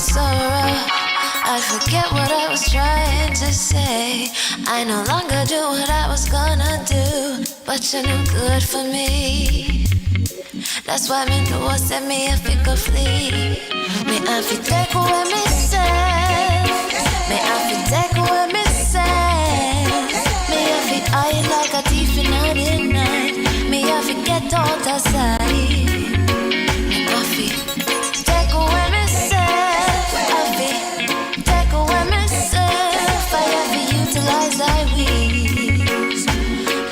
sorrow. I forget what I was trying to say. I no longer do what I was gonna do, but you're no good for me. That's why me know send me if it could flee. Me have to take away me say. Me have to take away me say. Me have to hide like a thief in the night. Me have to get out of sight. Me have to take away myself. I have to take away myself. I have to utilize thy wings.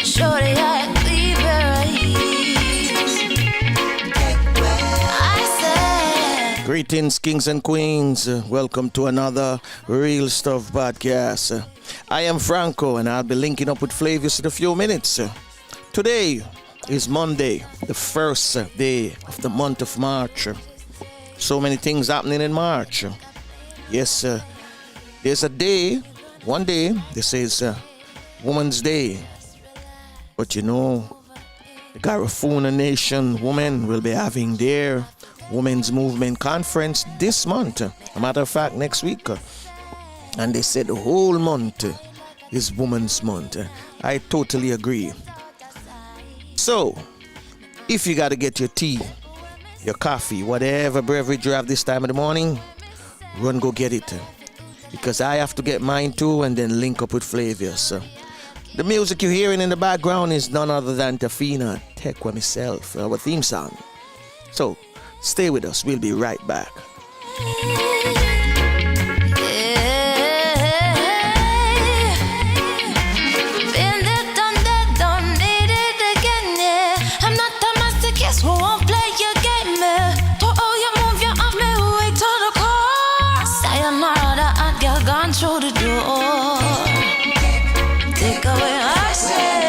Surely I cleave your eyes. I said, Greetings, kings and queens. Welcome to another Real Stuff podcast. I am Franco, and I'll be linking up with Flavius in a few minutes. Today is Monday, the first day of the month of March. So many things happening in March. Yes, there's a day, one day, this is Women's Day. But you know, the Garifuna Nation women will be having their Women's Movement Conference this month. A matter of fact, next week. And they said the whole month is Women's Month. I totally agree. So, if you got to get your tea, your coffee, whatever beverage you have this time of the morning, run go get it. Because I have to get mine too and then link up with Flavius. The music you're hearing in the background is none other than Tafina Tekwa myself, our theme song. So, stay with us. We'll be right back. Through the door, take away ourselves.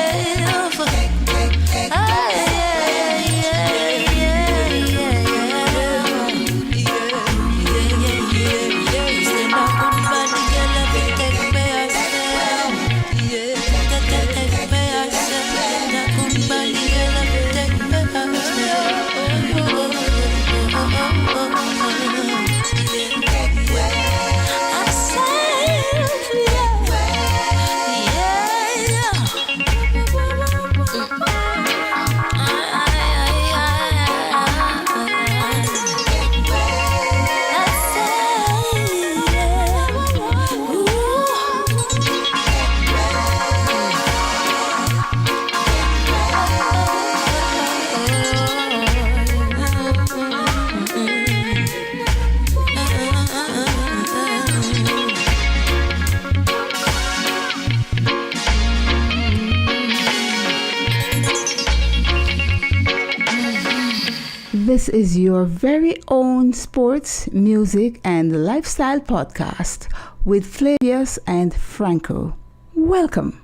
This is your very own sports, music, and lifestyle podcast with Flavius and Franco. Welcome.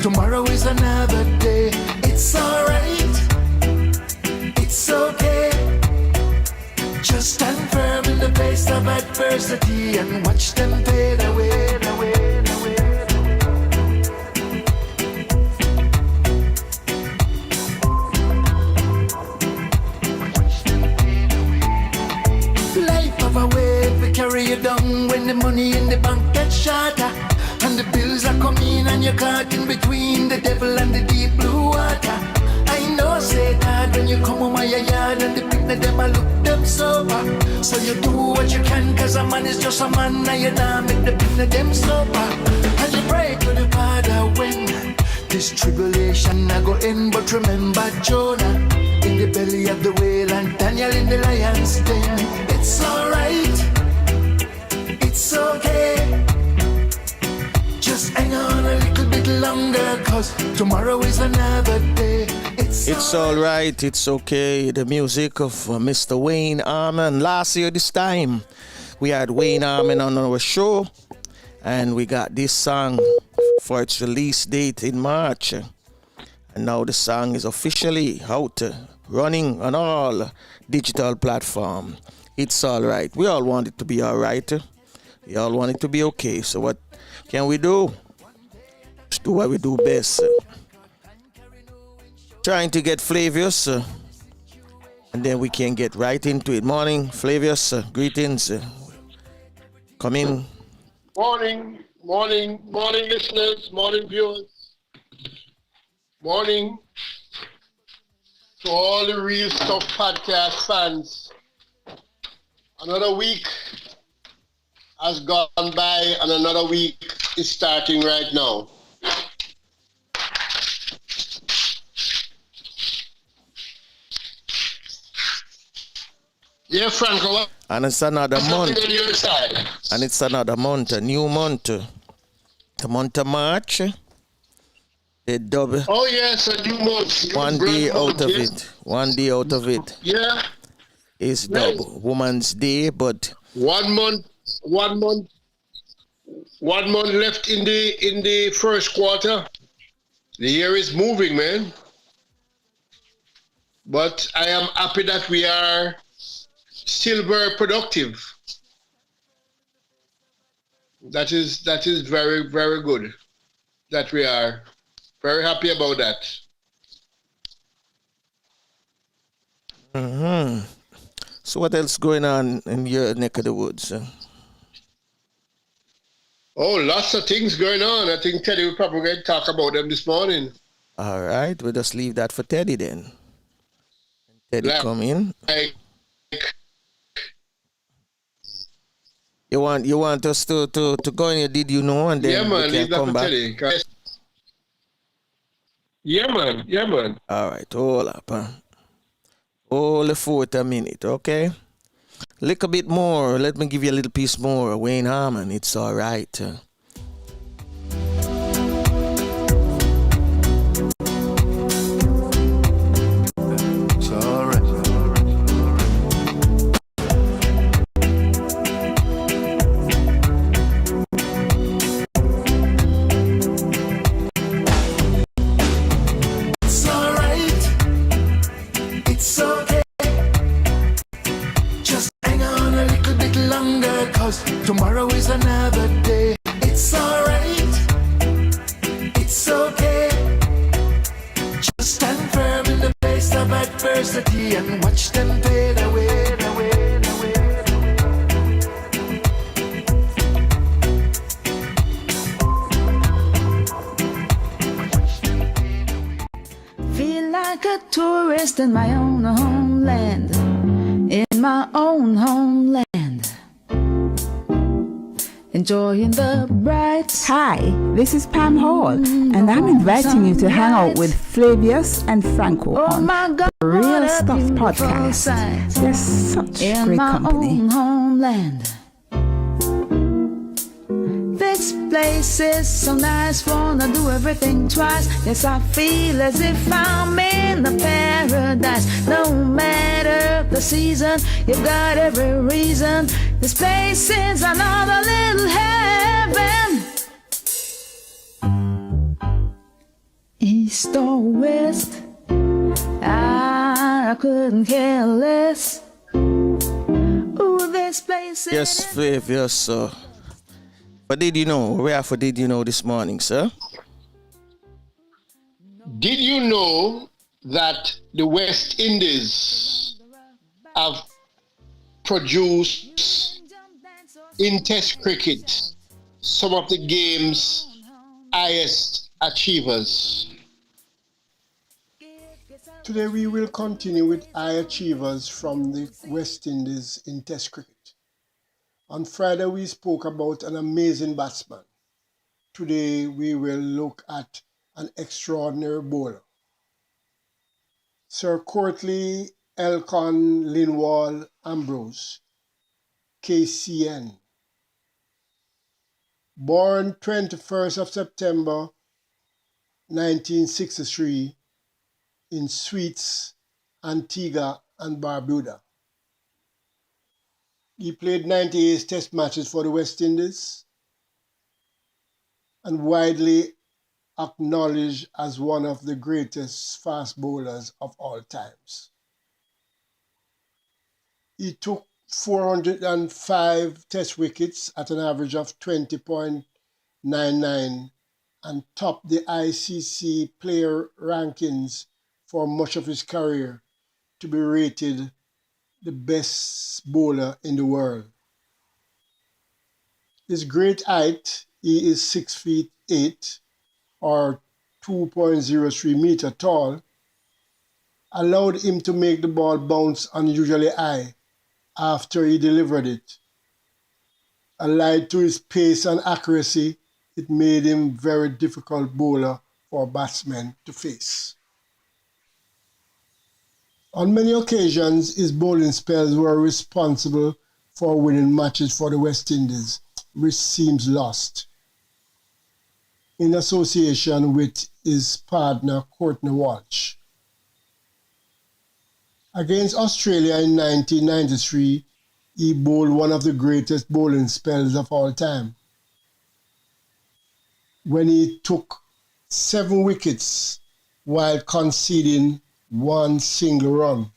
Tomorrow is another day. It's alright. It's okay. Just stand firm in the face of adversity and watch them fade away, away, away. Life of a wave will carry you down when the money in the bank gets shorter. And the bills are coming and you're caught in between the devil and the deep blue water. I know say that when you come home my yard and the picnic them I look them sober. So you do what you can cause a man is just a man and you now make the picnic them sober. And you pray to the Father when this tribulation I go in. But remember Jonah in the belly of the whale and Daniel in the lion's den. It's alright. It's okay. Just hang on a little bit longer, cause tomorrow is another day. It's alright, it's okay. The music of Mr. Wayne Arman. Last year this time, We had Wayne Harmon on our show, and we got this song for its release date in March. And now the song is officially out, running on all digital platforms. It's all right. We all want it to be all right. We all want it to be okay. So what can we do? Just do what we do best. Trying to get Flavius, and then we can get right into it. Morning, Flavius. Greetings. Come in. Morning, listeners, morning, viewers. Morning to all the Real Stuff Podcast fans. Another week has gone by and another week is starting right now. Yeah, Franco. And it's another month. On your side? And it's another month, a new month. The month of March. The double. Oh yes, a new month. One day out of it. One day out of it. Yeah. Is double. Woman's Day, but 1 month left in the first quarter. The year is moving, man. But I am happy that we are still very productive. That is very, very good that we are. Very happy about that. Mm-hmm. So what else going on in your neck of the woods? Oh, lots of things going on. I think Teddy will probably going to talk about them this morning. All right, we'll just leave that for Teddy then. Teddy, come in. You want us to go in your Did You Know, and then yeah, man, we can come back? Teddy. Yeah, man. All right, hold up. Hold for a minute, okay? Little bit more. Let me give you a little piece more. Wayne Harmon, it's all right. It's all right. It's all right. It's okay. Just hang on a little bit longer, 'cause tomorrow is another day. It's all right. It's okay. Just stand firm in the face of adversity and watch them fade away, away, away, Feel like a tourist in my own homeland, in my own homeland. Enjoying the bright. Hi, this is Pam Hall, and I'm inviting you to hang out with Flavius and Franco Oh on my God, Real what a Stuff beautiful Podcast. sight. They're such In great my company. own homeland. This place is so nice, wanna do everything twice. Yes, I feel as if I'm in a paradise. No matter the season, you've got every reason. This place is another little heaven. East or west, I couldn't care less. Ooh, this place is... Yes, Flavius. But did you know? Where for did you know this morning, sir? Did you know that the West Indies have produced in Test cricket some of the game's highest achievers? Today we will continue with high achievers from the West Indies in Test cricket. On Friday we spoke about an amazing batsman. Today we will look at an extraordinary bowler. Sir Courtly Elcon Linwall Ambrose, KCN. Born 21st of September 1963 in Sweets, Antigua and Barbuda. He played 98 test matches for the West Indies and widely acknowledged as one of the greatest fast bowlers of all times. He took 405 test wickets at an average of 20.99 and topped the ICC player rankings for much of his career to be rated the best bowler in the world. His great height, he is 6 feet 8 or 2.03 meter tall, allowed him to make the ball bounce unusually high after he delivered it. Allied to his pace and accuracy, it made him a very difficult bowler for batsmen to face. On many occasions, his bowling spells were responsible for winning matches for the West Indies, which seems lost, in association with his partner Courtney Walsh. Against Australia in 1993, he bowled one of the greatest bowling spells of all time, when he took 7 wickets while conceding 1 single run,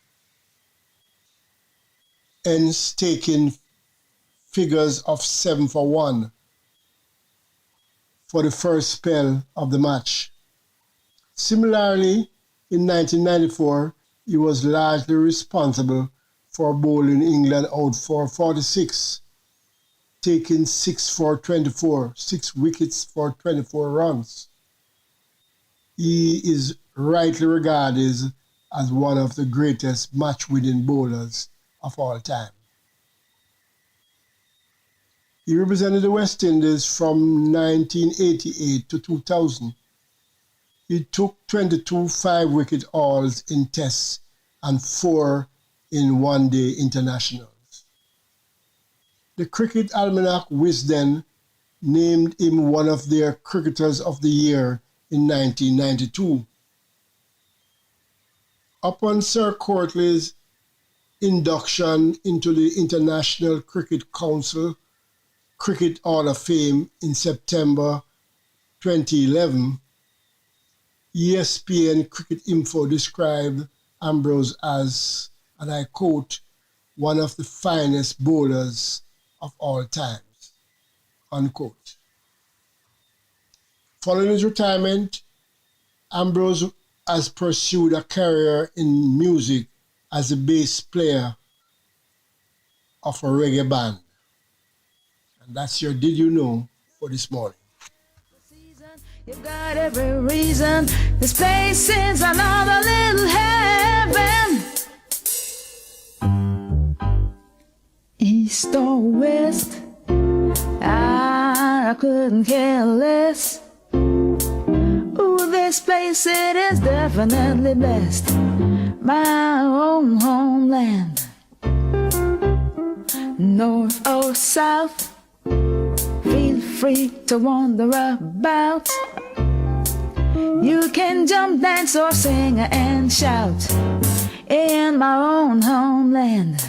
hence taking figures of 7 for 1 for the first spell of the match. Similarly, in 1994, he was largely responsible for bowling England out for 46, taking 6 wickets for 24 runs. He is rightly regarded as one of the greatest match-winning bowlers of all time. He represented the West Indies from 1988 to 2000. He took 22 5-wicket hauls in tests and 4 in one-day internationals. The Cricket Almanac Wisden named him one of their Cricketers of the Year in 1992. Upon Sir Courtney's induction into the International Cricket Council Cricket Hall of Fame in September 2011, ESPN Cricket Info described Ambrose as, and I quote, one of the finest bowlers of all times, unquote. Following his retirement, Ambrose has pursued a career in music as a bass player of a reggae band. And that's your Did You Know for this morning. You've got every reason. This place is another little heaven. East or west, I couldn't care less. Ooh, this place, it is definitely best. My own homeland. North or south, feel free to wander about. You can jump, dance, or sing and shout in my own homeland.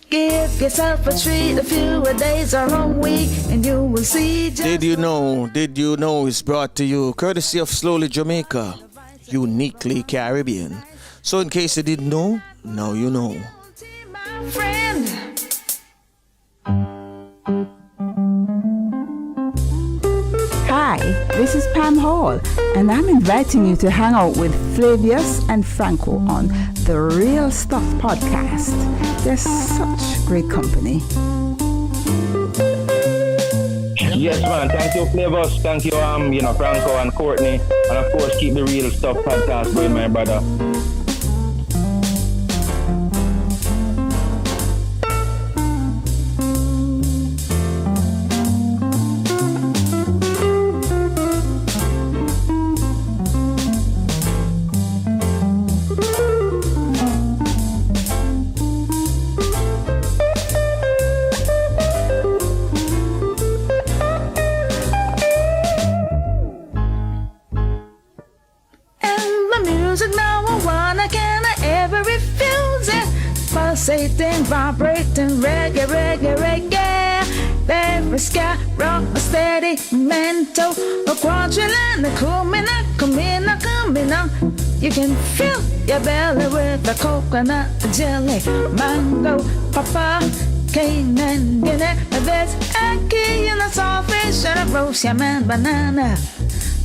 Give yourself a treat, a few days or a week, and you will see. Did you know is brought to you courtesy of Slowly Jamaica, uniquely Caribbean. So in case you didn't know, now you know. My friend. Hi, this is Pam Hall, and I'm inviting you to hang out with Flavius and Franco on the Real Stuff podcast. They're such great company. Yes, man. Thank you, Flavors. Thank you, Franco and Courtney, and of course, keep the Real Stuff podcast going, my brother. pulsating, vibrating, reggae, reggae, reggae. There is sky, rock, a steady mental, a quadrillion, a coming up. You can fill your belly with a coconut jelly, mango, papa, cane and guinea. There's a key in a saltfish and a roast yam and banana.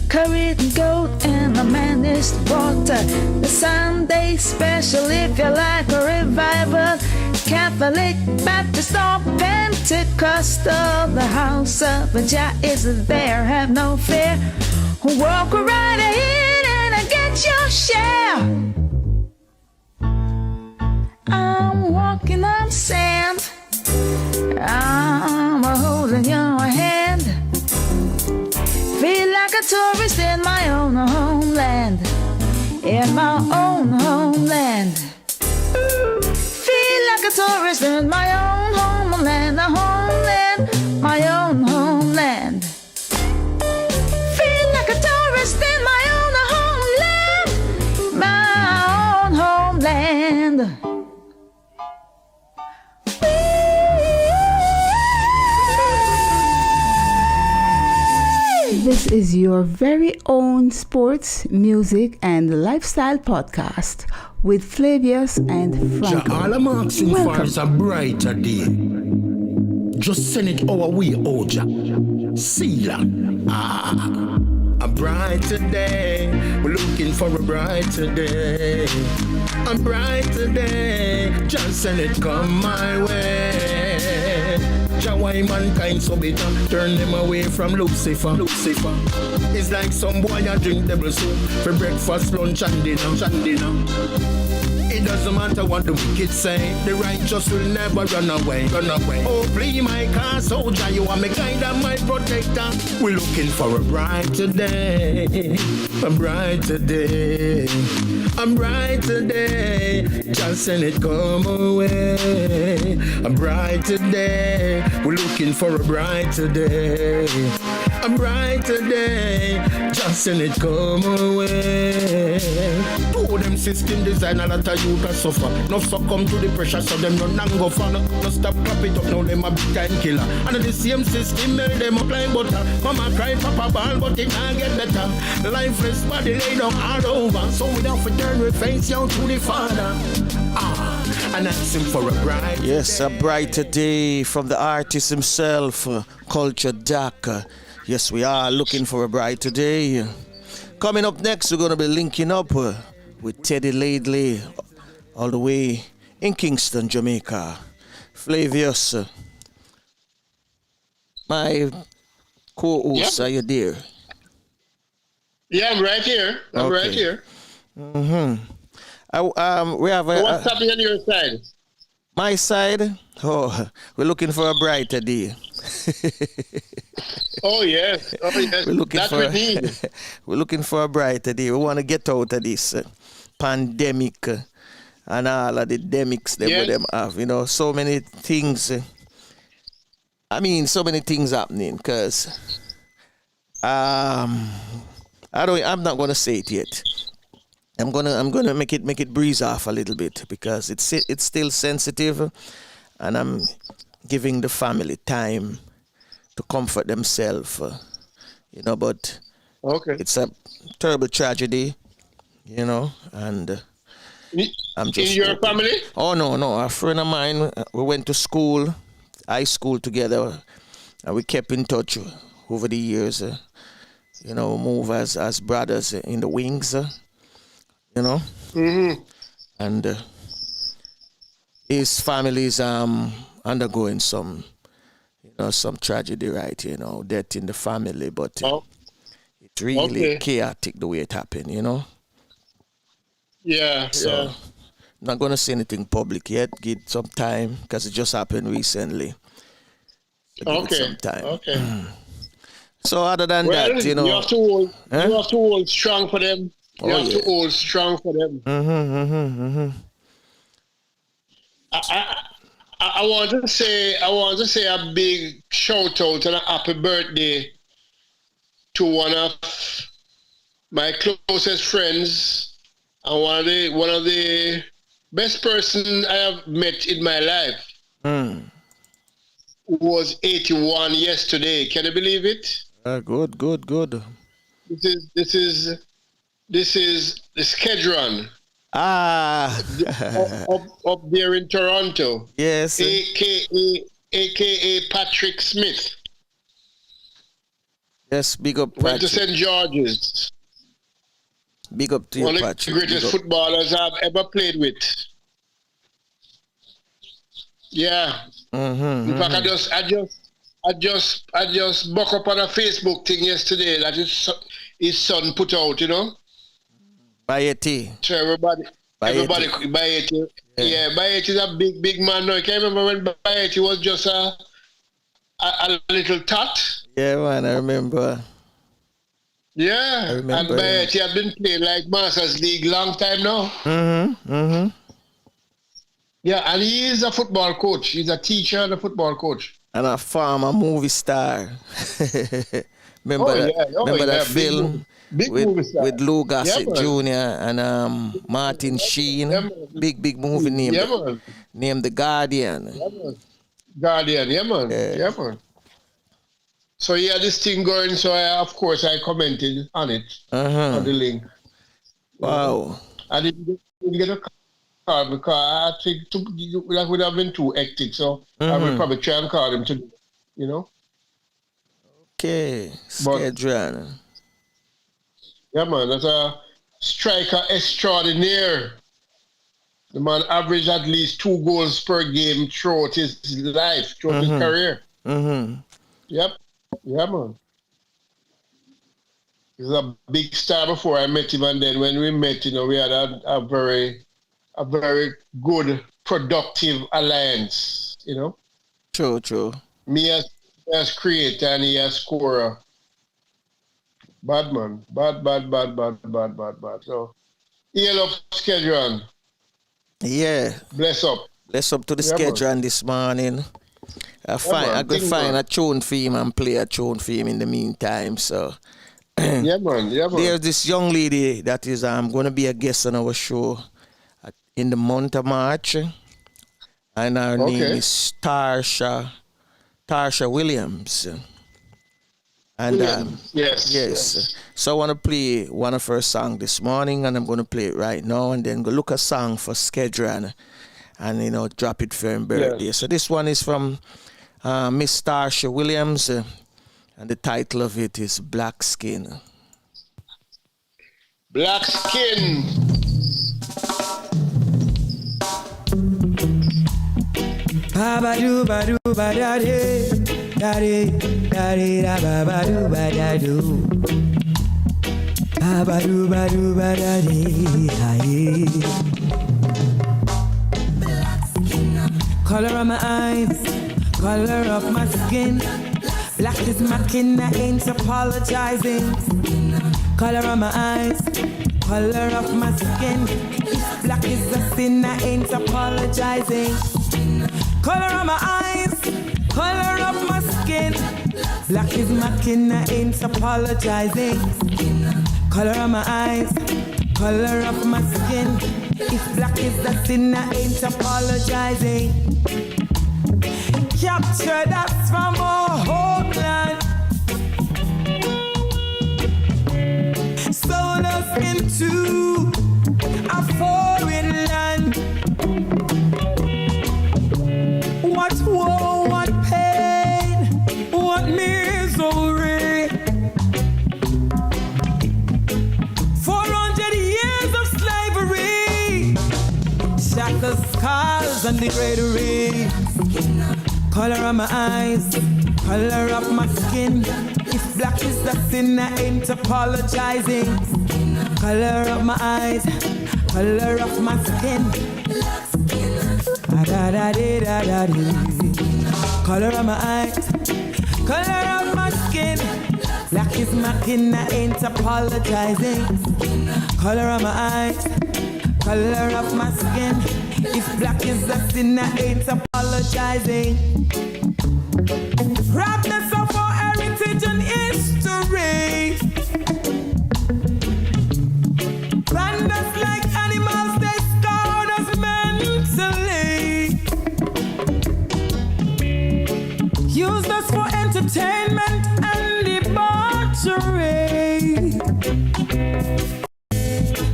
Curried goat and a managed water. The Sunday special if you like a revival. Catholic, Baptist or Pentecostal. The house of Jah is there, have no fear. Walk right ahead and get your share. I'm walking on sand. I'm holding your hand. Feel like a tourist in my own homeland. In my own homeland. Feel like a tourist in my own homeland. A homeland, my own homeland. Feel like a tourist in my own homeland. My own homeland. This is your very own sports, music, and lifestyle podcast with Flavius and Franco. All I'm asking for Welcome. is a brighter day. Just send it our way, Oja. Sealer. A brighter day. We're looking for a brighter day. A brighter day. Just send it come my way. Jah why mankind so bitter, turn them away from Lucifer. It's like some boy a drink devil soup for breakfast, lunch and dinner. It doesn't matter what the wicked say, the righteous will never run away. Oh, please, my car soldier, you are my guide and my protector. We're looking for a brighter day, a brighter day, a brighter day. Just send it come away, a brighter day. We're looking for a brighter day, a brighter day. Just send it come away. Two of them system design a lot of youth a suffer. No succumb to the pressure, so them no go for no stop clap it up, now them a big time killer. And the same system made them up like butter. Mama cry, papa ball, but it can't get better. Lifeless body lay down all over, so we don't turn we face down to the Father. And ask him for a bright Yes, day. a brighter day from the artist himself, Culture Doc. Yes, we are looking for a brighter day. Coming up next, we're going to be linking up with Teddy Laidley all the way in Kingston, Jamaica. Flavius, my co-host, Yeah. are you there? Yeah, I'm right here. I'm right Okay. here. We have So what's happening on your side? my side. Oh, we're looking for a brighter day. Oh yes. We're looking That for we need. we're looking for a brighter day. We want to get out of this pandemic and all of the demics that Yes. we them have. You know, so many things. So many things happening. Cause I'm not gonna say it yet. I'm gonna make it breeze off a little bit because it's still sensitive, and I'm giving the family time to comfort themselves. But Okay. it's a terrible tragedy, and I'm just In your hoping. family? Oh no, a friend of mine. We went to school, high school together, and we kept in touch over the years. Move as brothers in the wings. Mm-hmm. And his family is undergoing some tragedy, right? Death in the family, but it's really Okay. chaotic the way it happened. Yeah, So yeah. I'm not gonna say anything public yet. Give some time because it just happened recently. So give it Okay. some time. Okay. So other than Well, that, you have to hold. Huh? You have to hold strong for them. You Oh, have yeah. to hold strong for them. I want to say a big shout out and a happy birthday to one of my closest friends and one of the best person I have met in my life was 81 yesterday. Can you believe it? Good. This is the Skedron up there in Toronto. Yes. AKA Patrick Smith. Yes, big up Went to Patrick. St. George's. Big up to One you, of Patrick. the greatest footballers I've ever played with. Yeah. In fact, I just buck up on a Facebook thing yesterday that his son put out, you know. Bayeti. So everybody Bayeti. Yeah, Bayeti is a big man now. I can remember when Bayeti was just a little tot. Yeah, man, I remember. Yeah, and Bayeti had been playing like Masters League long time now. Yeah, and he is a football coach. He's a teacher and a football coach. And a farmer movie star. remember that film with Lou Gossett Jr. and Martin Sheen. Big movie named The Guardian. Yeah, man. So he had this thing going, so of course I commented on it, on the link. Wow. I didn't get a call because I think that would have been too hectic, so I would probably try and call him today, you know? Okay, Skedron. Yeah, man, that's a striker extraordinaire. The man averaged at least 2 goals per game throughout his life, throughout his career. Yep. Yeah, man. He was a big star before I met him, and then when we met, you know, we had a very good, productive alliance, you know? True. Me as creator and he as scorer. Bad man. Bad. So, hail up Skedron. Yeah. Bless up. Bless up to the Skedron this morning. I could find a tune for him and play a tune for him in the meantime. So yeah, man. There's this young lady that is going to be a guest on our show in the month of March, and her name is Tarsha Williams. And yes. So I want to play one of her songs this morning, and I'm going to play it right now, and then go look a song for Skedron, and drop it for her birthday. Yes. So this one is from Miss Tarsha Williams, and the title of it is Black Skin. Black Skin. Ba-ba-doo, ba-doo, ba-da-dee, da-dee, da-dee, da-ba-ba-doo, ba-da-doo. Ba-ba-doo, ba-doo, ba-da-dee, ha-yee. Color of my eyes, color of my skin. Black is my kin, I ain't apologizing. Color of my eyes, color of my skin. If black is a sin, I ain't apologizing. Color of my eyes, color of my skin. Black is my kin, I ain't apologizing. Color of my eyes, color of my skin. If black is a sin, I ain't apologizing. Captured us from our homeland, sold us into a foreign land. What woe, what pain, what misery. 400 years of slavery, shackles, scars, and degrading. Color of my eyes, color of my skin. If black is a sin, I ain't apologizing. Color of my eyes, color of my skin. Color of my eyes, color of my skin. Black is my kin, I ain't apologizing. Color of my eyes, color of my skin. If black is a sin, I ain't apologizing. Proudness of our heritage and history. Brand us like animals, they scored us men. entertainment and debauchery,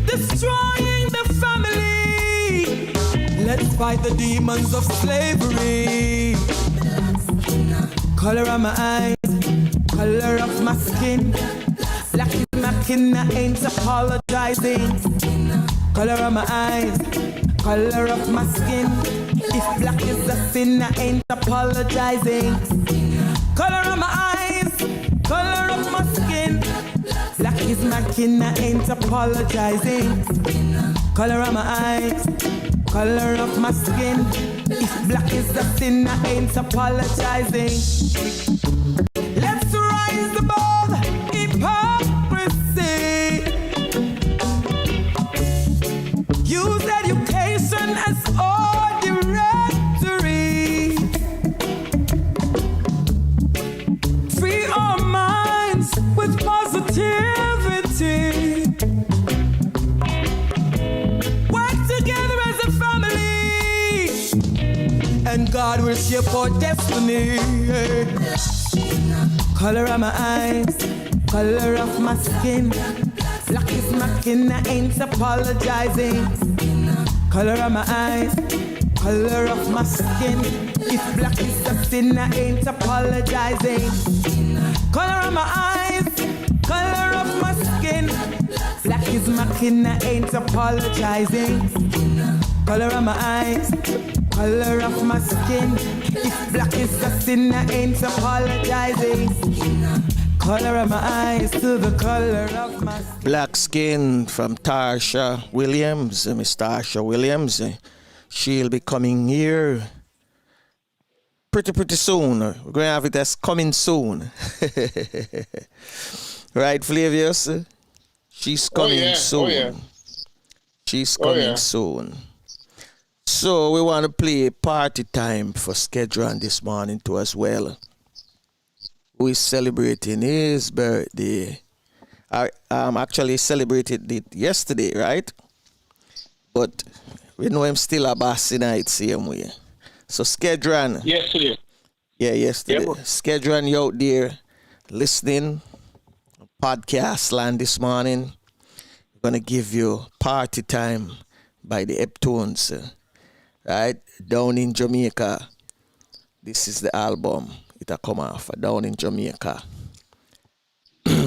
destroying the family. Let's fight the demons of slavery. Color of my eyes, color of my skin. Black is my kin, I ain't apologizing. Color of my eyes, color of my skin. If black is a sin, I ain't apologizing. Color of my eyes, color of my skin. Black is my kin, I ain't apologizing. Color of my eyes, color of my skin. If black is a sin, I ain't apologizing. Let's rise above hypocrisy. Use education as our directory. Free our minds with positivity. Work together as a family, and God will shape our destiny. Color of my eyes, color of my skin. Black is my kin, I ain't apologizing. Color of my eyes, color of my skin. If black is a sin, I ain't apologizing. Color of my eyes, color of my skin. Black is my kin, I ain't apologizing. Color of my eyes, color of my skin. If black is a sin, I ain't apologizing. Color of my eyes to the color of my skin. Black Skin from Tarsha Williams, Miss Tarsha Williams. She'll be coming here pretty soon. We're going to have it as coming soon. Right, Flavius? She's coming soon. Oh, yeah. She's coming soon. So we want to play Party Time for Skedron this morning too as well. Who is celebrating his birthday. I actually celebrated it yesterday, right? But we know him still a boss tonight, same way. So Skedron. Yesterday. Yeah, yesterday. Yep. Skedron, you out there listening, podcast land this morning. We're going to give you Party Time by the Heptones, right? Down in Jamaica. This is the album. It'll come off Down in Jamaica.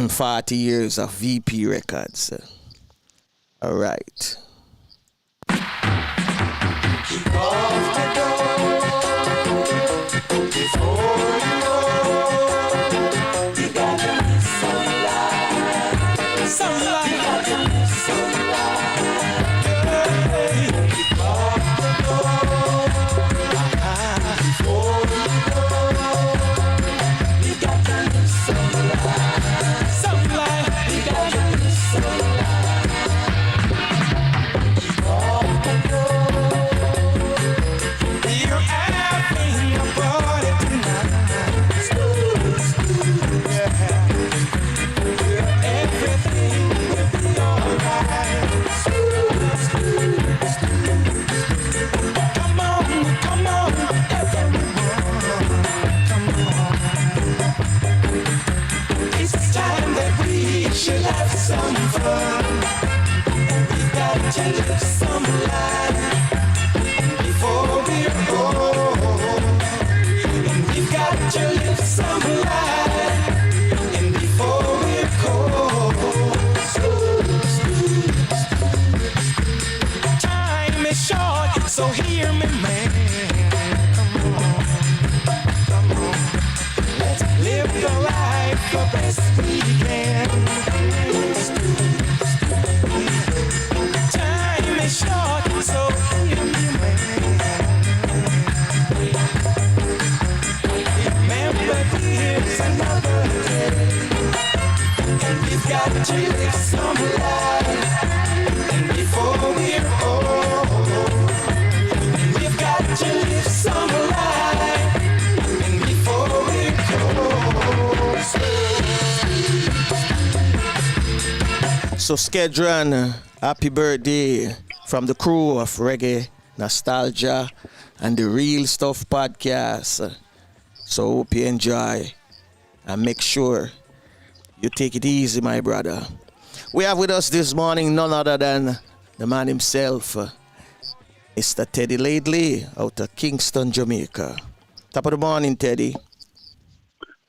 40 years of VP Records. All right. Should have some fun. We got to live some life before we're old. And we've got to live some life, and before we're cold. Time is short, so hear me, man. Come on. Let's live the life the best we can. Time is short, so hear me, man. Remember, here's another day, and we've got to live some life, and before we're old, and we've got to live some life, and before we're cold. So Skedron, happy birthday from the crew of Reggae, Nostalgia, and the Real Stuff podcast. So hope you enjoy and make sure you take it easy, my brother. We have with us this morning none other than the man himself, Mr. Teddy Laidley, out of Kingston, Jamaica. Top of the morning, Teddy.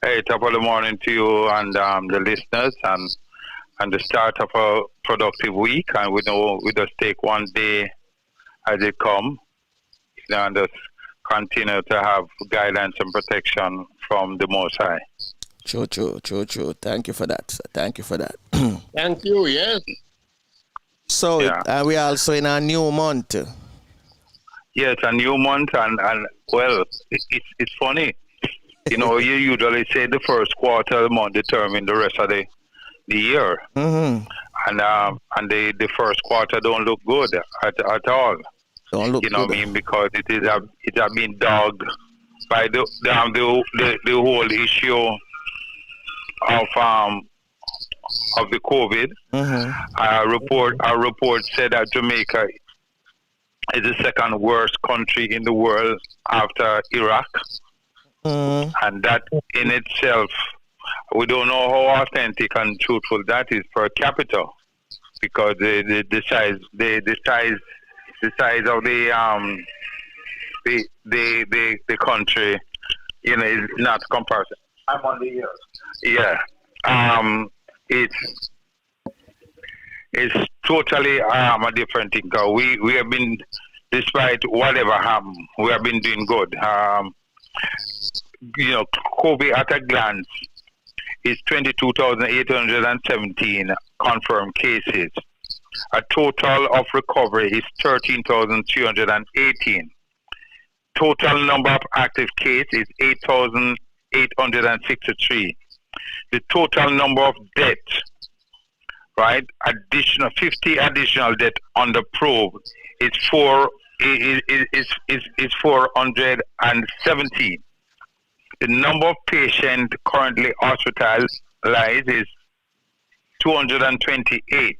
Hey, top of the morning to you and the listeners, and the start of a productive week. And we know we just take one day as it comes, and just continue to have guidance and protection from the Most High. True. Thank you for that, sir. Thank you for that. Thank you, yes. So, we are also in a new month. Yes, a new month, and well, it's funny. You know, you usually say the first quarter of the month determine the rest of the year. Mm-hmm. And the first quarter don't look good at all. Don't look you know good. What I mean? Because it has been dogged by the whole issue of the COVID. Mm-hmm. Our report said that Jamaica is the second worst country in the world after Iraq. Mm-hmm. And that in itself, we don't know how authentic and truthful that is per capita, because the size of the country, you know, is not comparison. I'm on the year. Yeah. It's totally a different thing. We have been, despite whatever happened, we have been doing good. You know, COVID at a glance is 22,817 confirmed cases. A total of recovery is 13,318. Total number of active cases is 8,863. The total number of deaths, right? 50 additional deaths under probe is 417. The number of patients currently hospitalized is 228.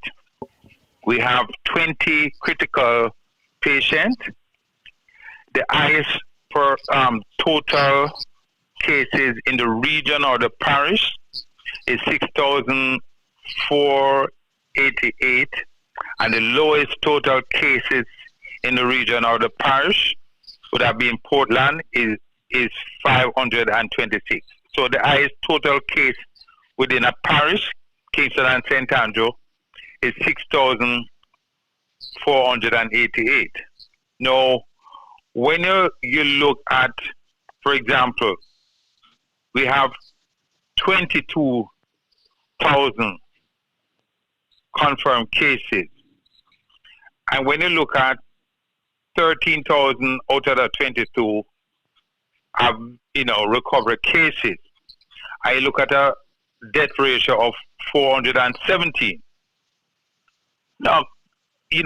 We have 20 critical patients. The highest per total cases in the region or the parish is 6,488, and the lowest total cases in the region or the parish would have been Portland is 526. So the highest total case within a parish, Kingston and St. Andrew, is 6,488. Now, when you look at, for example, we have 22,000 confirmed cases, and when you look at 13,000 out of the 22 have, recovery cases, I look at a death ratio of 417. Now, if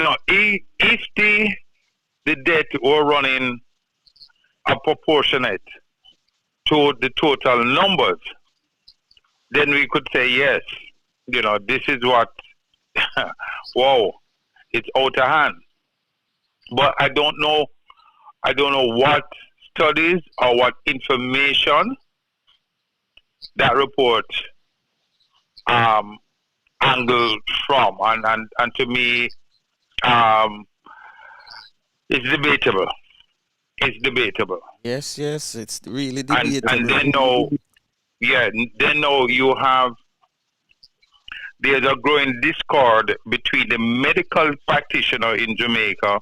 the death were running a proportionate to the total numbers, then we could say, yes, this is what, wow, it's out of hand. But I don't know what studies or what information that report angled from, and to me, it's debatable. It's debatable. Yes, it's really debatable. And then now you have, there's a growing discord between the medical practitioner in Jamaica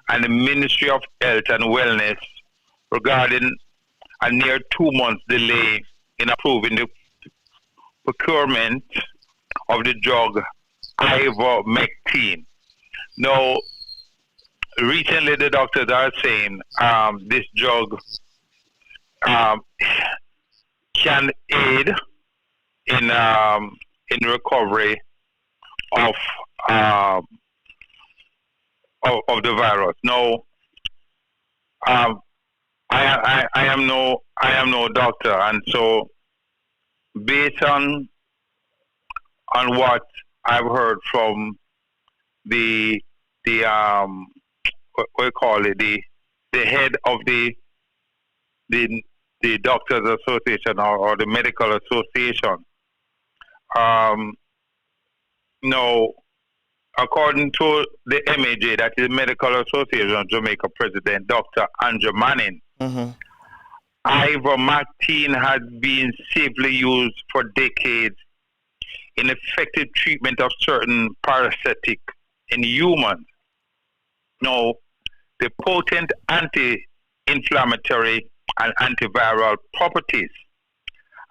and the Ministry of Health and Wellness regarding a near 2 months delay in approving the procurement of the drug ivermectin. Now, recently the doctors are saying this drug can aid in recovery of the virus. Now, I am no doctor, and so based on what I've heard from the what we call it, the head of the the Doctors Association or the Medical Association. No, according to the MAJ, that is Medical Association of Jamaica President Dr. Andrew Manning, ivermectin has been safely used for decades in effective treatment of certain parasitic in humans. Now, the potent anti-inflammatory and antiviral properties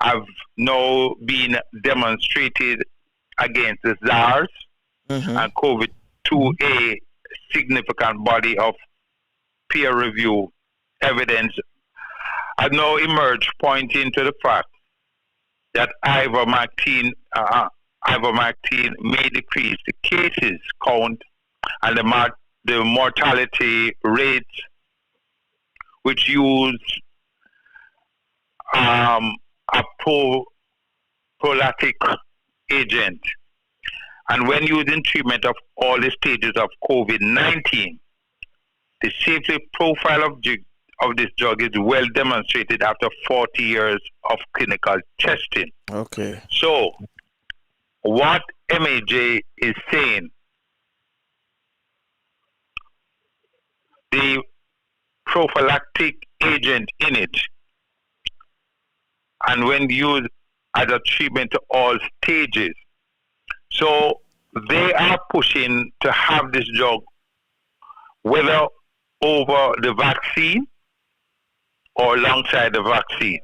have now been demonstrated against the SARS and COVID-2, a significant body of peer-review evidence has now emerged pointing to the fact that ivermectin may decrease the cases count and the mortality rates, which use a prophylactic agent. And when using treatment of all the stages of COVID-19, the safety profile of this drug is well demonstrated after 40 years of clinical testing. Okay. So, what MAJ is saying, the prophylactic agent in it, and when used as a treatment to all stages, so they are pushing to have this drug whether over the vaccine or alongside the vaccine.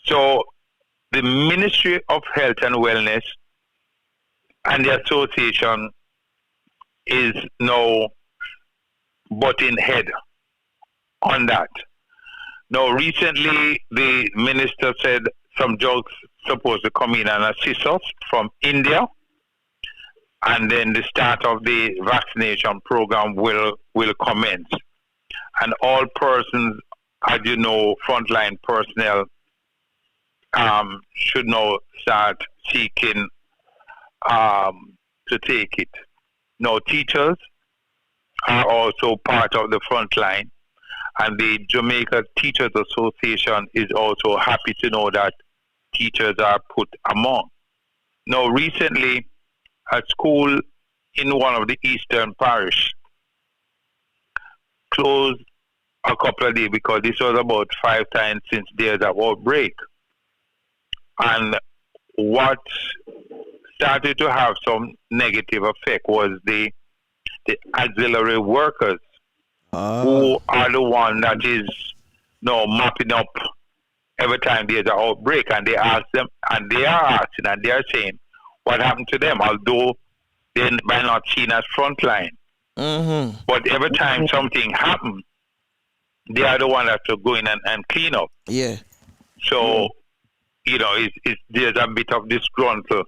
So the Ministry of Health and Wellness and the association is now butting head on that. Now, recently, the minister said some drugs supposed to come in and assist us from India, and then the start of the vaccination program will commence. And all persons, as you know, frontline personnel, should now start seeking to take it. Now, teachers are also part of the front line, and the Jamaica Teachers Association is also happy to know that teachers are put among. Now, recently, a school in one of the eastern parish closed a couple of days because this was about 5 times since there's an outbreak. And what started to have some negative effect was the auxiliary workers who are the one that is mopping up every time there's an outbreak, and they ask them, and they are asking, and they are saying what happened to them, although they might not seen as frontline. But every time something happens, they are the one that to go in and clean up. Yeah. So, there's a bit of disgruntled.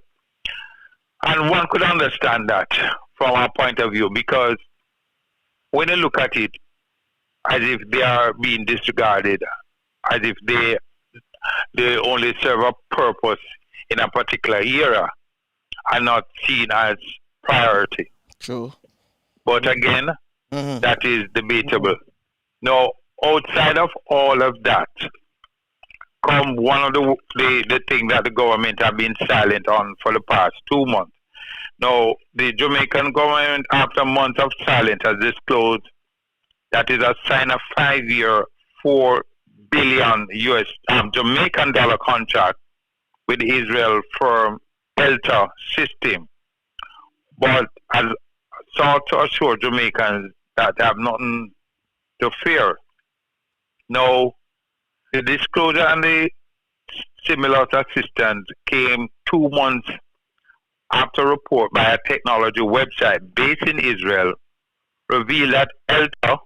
And one could understand that from our point of view, because when you look at it as if they are being disregarded, as if they only serve a purpose in a particular era and not seen as priority. True. But again, that is debatable. Now, outside of all of that, come one of the things that the government have been silent on for the past 2 months. Now, the Jamaican government, after months of silence, has disclosed that is a sign of 5-year, $4 billion Jamaican dollar contract with the Israel firm Delta System, but has sought to assure Jamaicans that have nothing to fear. Now, the disclosure and the stimulus assistance came 2 months after a report by a technology website based in Israel revealed that Delta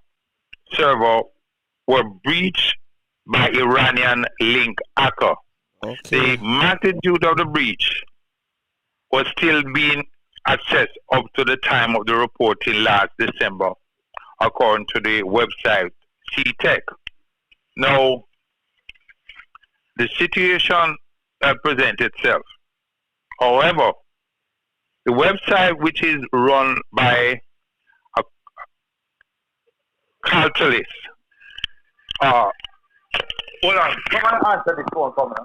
server were breached by Iranian-linked hacker. Okay. The magnitude of the breach was still being assessed up to the time of the reporting last December, according to the website CTech. Now, the situation presents itself. However, the website, which is run by a calculus, Hold on. Come on, answer this phone for me.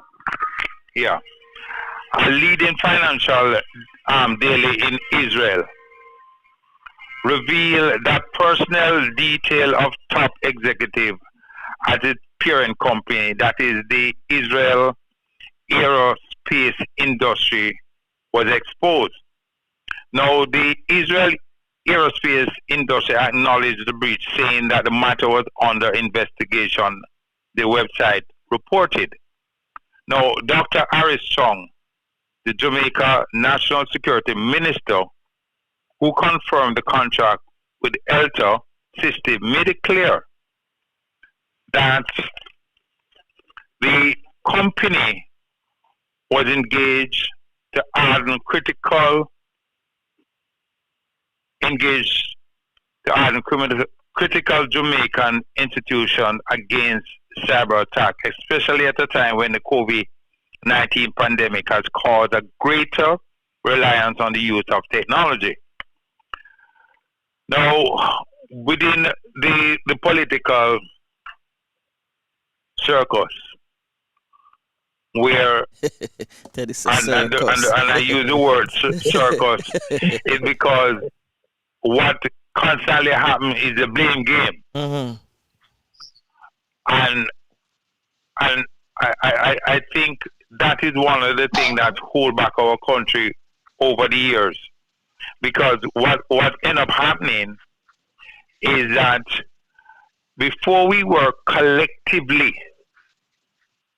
Yeah. A leading financial daily in Israel revealed that personnel detail of top executive at its parent company, that is the Israel aerospace industry, was exposed. Now, the Israel aerospace industry acknowledged the breach, saying that the matter was under investigation, the website reported. Now, Dr. Harris Chong, the Jamaica National Security Minister, who confirmed the contract with Elta System, made it clear that the company was engaged to harden critical Jamaican institution against cyber attack, especially at a time when the COVID-19 pandemic has caused a greater reliance on the use of technology. Now, within the political circus, where and I use the word circus is because what constantly happens is the blame game. Mm-hmm. And I think that is one of the things that hold back our country over the years. Because what ended up happening is that before we work collectively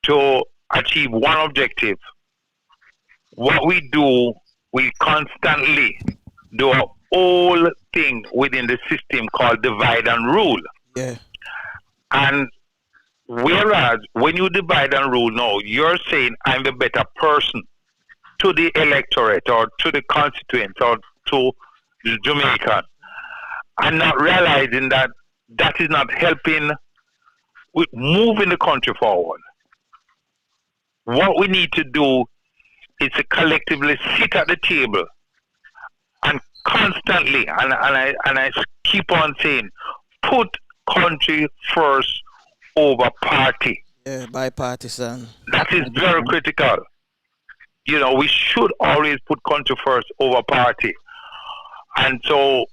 to achieve one objective, what we do, we constantly do a whole thing within the system called divide and rule. Yeah. And whereas when you divide and rule now, you're saying I'm the better person to the electorate or to the constituents or to the Jamaican, and not realizing that that is not helping with moving the country forward. What we need to do is to collectively sit at the table and constantly, and I keep on saying, put country first over party. Yeah, bipartisan. That is very critical. You know, we should always put country first over party. And so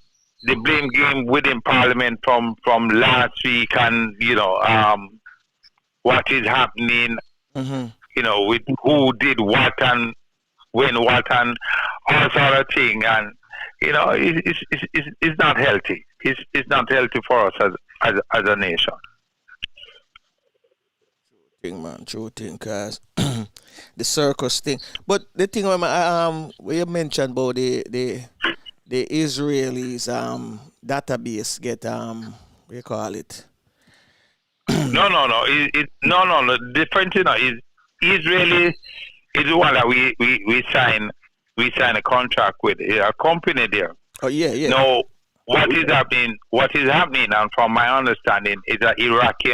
the blame game within Parliament from last week and, you know, what is happening, Mm-hmm. you know, with who did what and when what and all sort of thing. And, you know, it's not healthy. It's not healthy for us as a nation. True thing, cause the circus thing. But the thing where you mentioned about the Israelis database get what do you call it? No. The different thing is Israeli is the one that we sign a contract with a company there. Oh yeah. No, what is happening, and from my understanding, is an Iraqi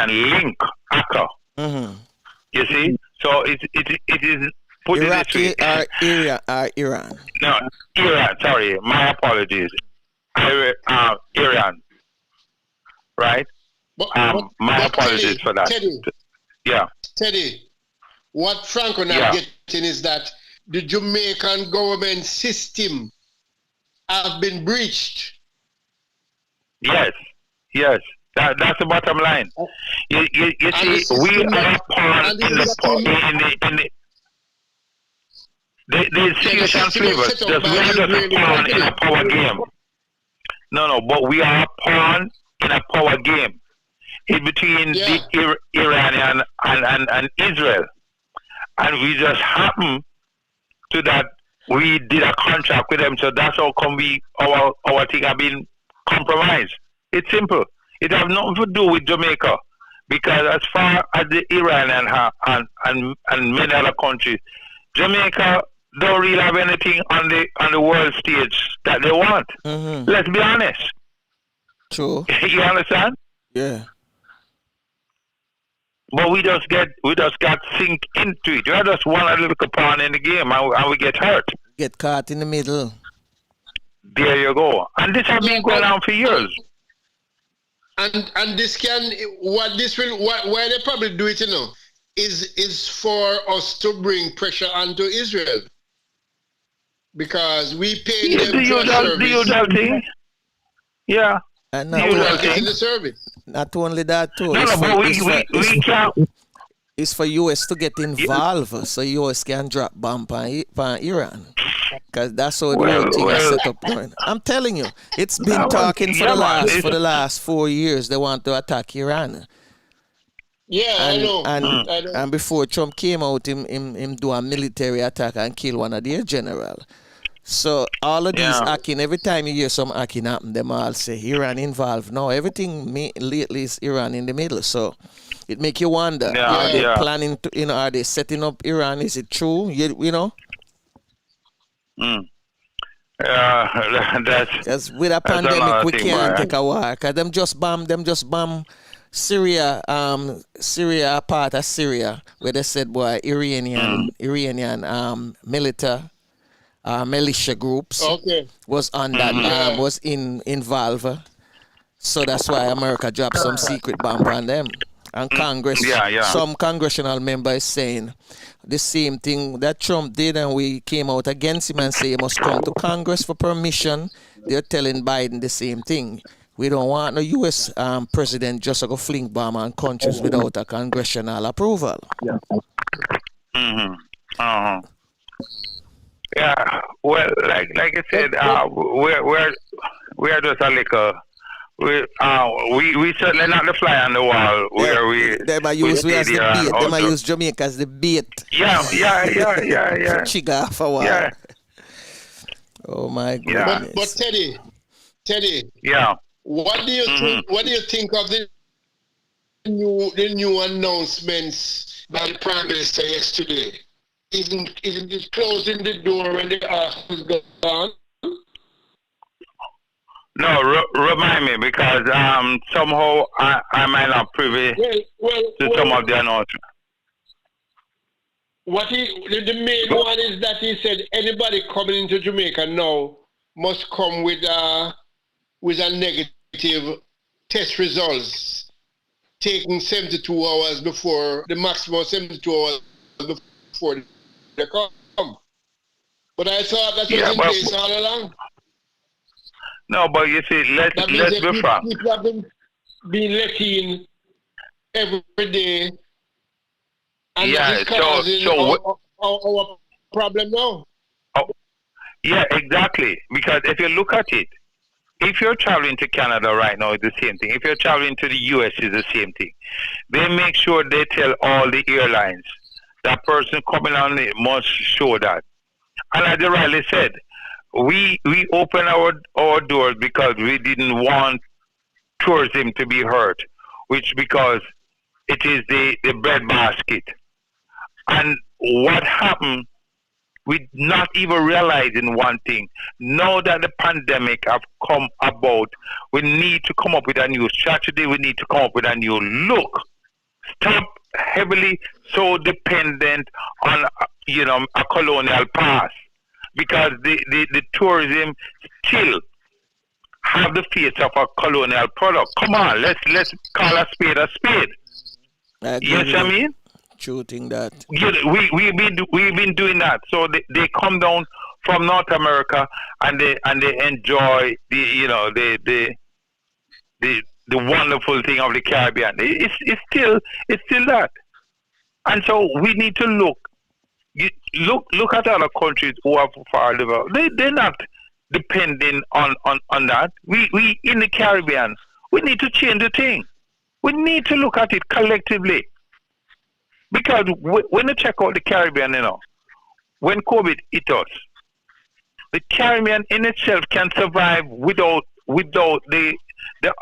link hacker. Mm-hmm. You see, so it is put Iraqi or Iran. No, Iran. Sorry, my apologies. Iran. Right. My apologies for that. Teddy, yeah. Teddy, what Franco now getting is that the Jamaican government system have been breached. Yes. That's the bottom line. You see, we are pawn in the Syrian flavors. We are just a pawn in a power game. No, but we are a pawn in a power game. In between the Iranian and Israel. And we just happen to that we did a contract with them, so that's how come our thing have been compromised. It's simple. It has nothing to do with Jamaica, because as far as the Iranian and many other countries, Jamaica don't really have anything on the world stage that they want. Mm-hmm. Let's be honest. True. You understand? Yeah. But we just got sink into it. We just one little pawn in the game, and we get hurt. Get caught in the middle. There you go. And this has been going on for years. and this can why they probably do it, is for us to bring pressure onto Israel because we pay them the for a service. usual thing. Yeah. And The usual thing. The service. not only that too. No, but we can't. It's for US to get involved so US can drop bomb on Iran. Because that's how the whole thing is set up. I'm telling you, it's been talking for the last 4 years. They want to attack Iran. Yeah, I know. And before Trump came out, him do a military attack and kill one of their general. So all of these hacking, every time you hear some hacking happen, them all say Iran involved. No, everything lately is Iran in the middle. So it make you wonder, are they planning to, are they setting up Iran? Is it true? You know? Because with a pandemic, we can't take a war. Because them just bomb Syria, Syria, part of Syria, where they said, boy, Iranian militia groups was on that, was involved. So that's why America dropped some secret bomb on them. And Congress, some congressional members saying the same thing that Trump did, and we came out against him and say he must come to Congress for permission. They're telling Biden the same thing. We don't want no U.S. president just to go fling bomb on countries without a congressional approval. Yeah. Yeah. Well, like I said, we're just a little. We certainly not the fly on the wall where they might use we as the bait. They might use Jamaica as the bait. Yeah. Trigger for a while. Yeah. Oh my goodness. But Teddy. Yeah. What do you think? What do you think of the new announcements by the Prime Minister yesterday? Isn't it closing the door when the ark is gone? No, remind me because somehow I might not privy to some of the announcements. The main one is that he said anybody coming into Jamaica now must come with a negative test results, taken 72 hours before the maximum 72 hours before they come. But I thought that was in place all along. No, but you see, let's be frank. People have been let in every day, and it's causing our problem now. Oh, yeah, exactly. Because if you look at it, if you're traveling to Canada right now, it's the same thing. If you're traveling to the US, it's the same thing. They make sure they tell all the airlines that person coming on it must show that. And as you rightly said, we open our doors because we didn't want tourism to be hurt, because it is the breadbasket. And what happened, we not even realizing one thing. Now that the pandemic have come about, we need to come up with a new strategy. We need to come up with a new look. Stop heavily so dependent on a colonial past. Because the tourism still have the face of a colonial product. Come on, let's call a spade a spade. Yes, I mean. True thing that. Yeah, we've been doing that. So they come down from North America and they enjoy the wonderful thing of the Caribbean. It's still that. And so we need to look at other countries who are far developed. They're not depending on that. We in the Caribbean, we need to change the thing. We need to look at it collectively. Because when you check out the Caribbean, when COVID hit us, the Caribbean in itself can survive without the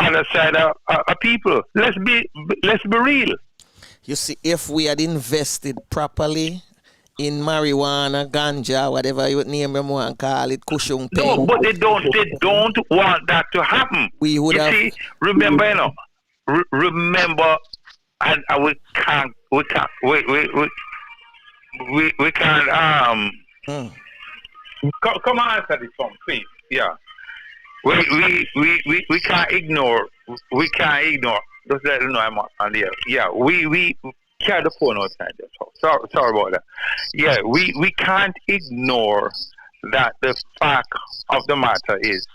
other side of people. Let's be real. You see, if we had invested properly in marijuana, ganja, whatever you name them and call it, kushung thing. No, but they don't want that to happen. We would have. See, remember, remember, and we can't. Come on, answer this one, please. Yeah. we can't ignore. We can't ignore. Just let them know I'm on the air. Yeah, we carry the phone outside. Sorry about that. Yeah, we can't ignore that the fact of the matter is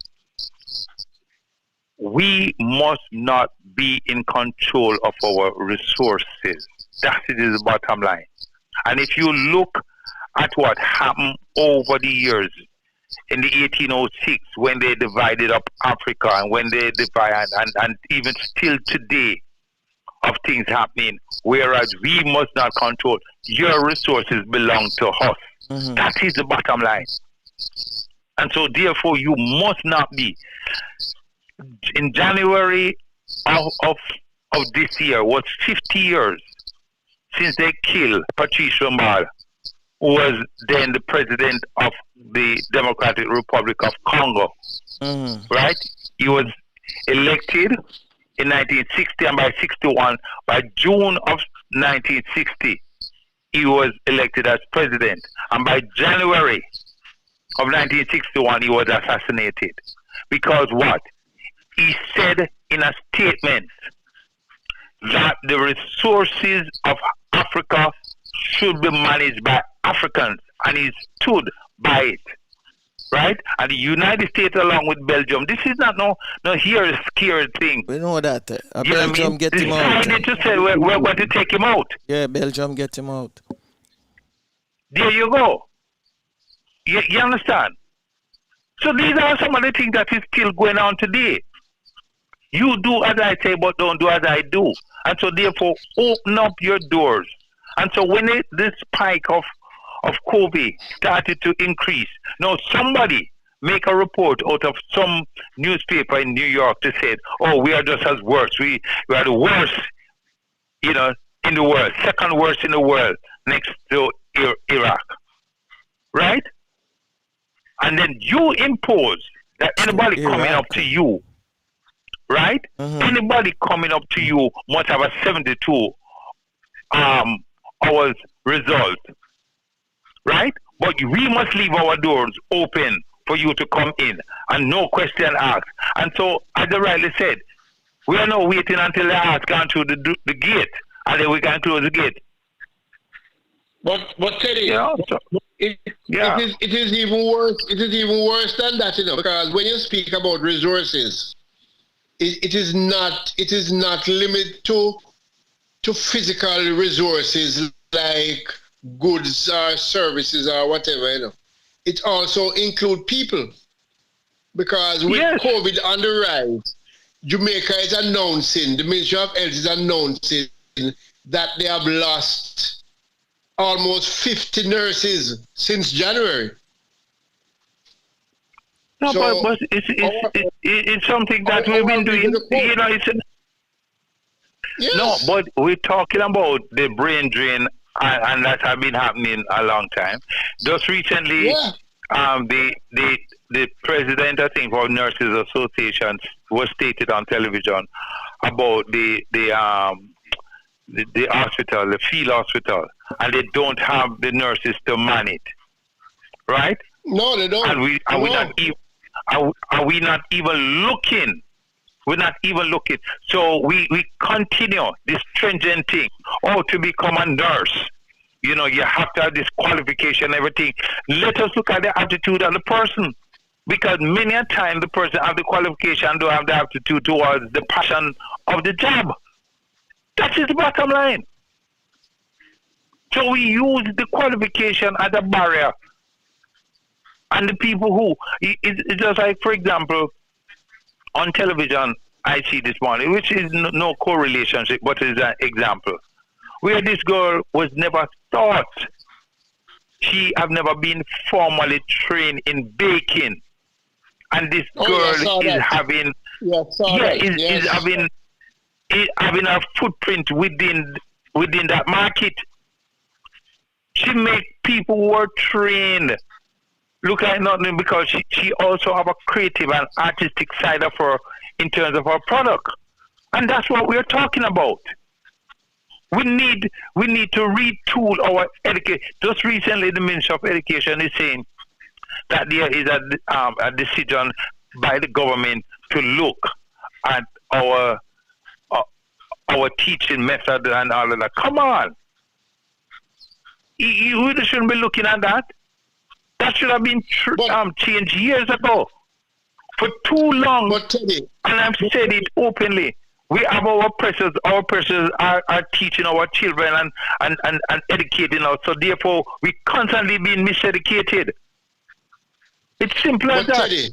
we must not be in control of our resources. That is the bottom line. And if you look at what happened over the years in the 1806 when they divided up Africa and when they divided and even still today of things happening, whereas we must not control. Your resources belong to us. Mm-hmm. That is the bottom line. And so therefore you must not be. In January of this year was 50 years since they killed Patrice Lumumba, who was then the president of the Democratic Republic of Congo. Mm-hmm. Right? He was elected in 1960, and by 61, by June of 1960, he was elected as president. And by January of 1961, he was assassinated. Because what? He said in a statement that the resources of Africa should be managed by Africans, and he stood by it, right? And the United States, along with Belgium, this is not no here scared thing. We know that. Belgium get him out. Decided to say we're going to take him out. Yeah, Belgium get him out. There you go. You understand? So these are some of the things that is still going on today. You do as I say, but don't do as I do. And so therefore, open up your doors. And so when this spike of COVID started to increase, now somebody make a report out of some newspaper in New York to say, oh, we are just as worse. We are the worst, in the world, second worst in the world, next to Iraq. Right? And then you impose that anybody coming up to you, right? Mm-hmm. Anybody coming up to you must have a 72 hours result, right? But we must leave our doors open for you to come in and no question asked. And so, as I rightly said, we are not waiting until the house gone through the gate and then we can close the gate. But Teddy, it is even worse. It is even worse than that, because when you speak about resources, it is not limited to physical resources like goods or services or whatever, It also includes people. Because with COVID on the rise, Jamaica is announcing, the Ministry of Health is announcing that they have lost almost 50 nurses since January. No, so, but it's something that we've been doing. No, but we're talking about the brain drain, and that has been happening a long time. Just recently, the president, I think, for Nurses Association was stated on television about the hospital, the field hospital, and they don't have the nurses to man it, right? No, they don't. And are we not even looking? We're not even looking. So we continue this stringent thing. Oh, to become a nurse, you have to have this qualification, everything. Let us look at the attitude of the person. Because many a time the person have the qualification, don't have the aptitude towards the passion of the job. That is the bottom line. So we use the qualification as a barrier. And the people who, it's just like, for example, on television, I see this morning, which is no correlationship, but is an example, where this girl was never taught. She have never been formally trained in baking. And this girl is having, is having a footprint within that market. She make people who are trained look like nothing, because she also have a creative and artistic side of her in terms of her product. And that's what we're talking about. We need to retool our education. Just recently, the Ministry of Education is saying that there is a decision by the government to look at our teaching method and all of that. Come on. You really shouldn't be looking at that. That should have been changed years ago. For too long. But Teddy, and I've said it openly. We have our pressures. Our pressures are teaching our children and educating us. So therefore, we constantly being miseducated. It's simple as that. Teddy,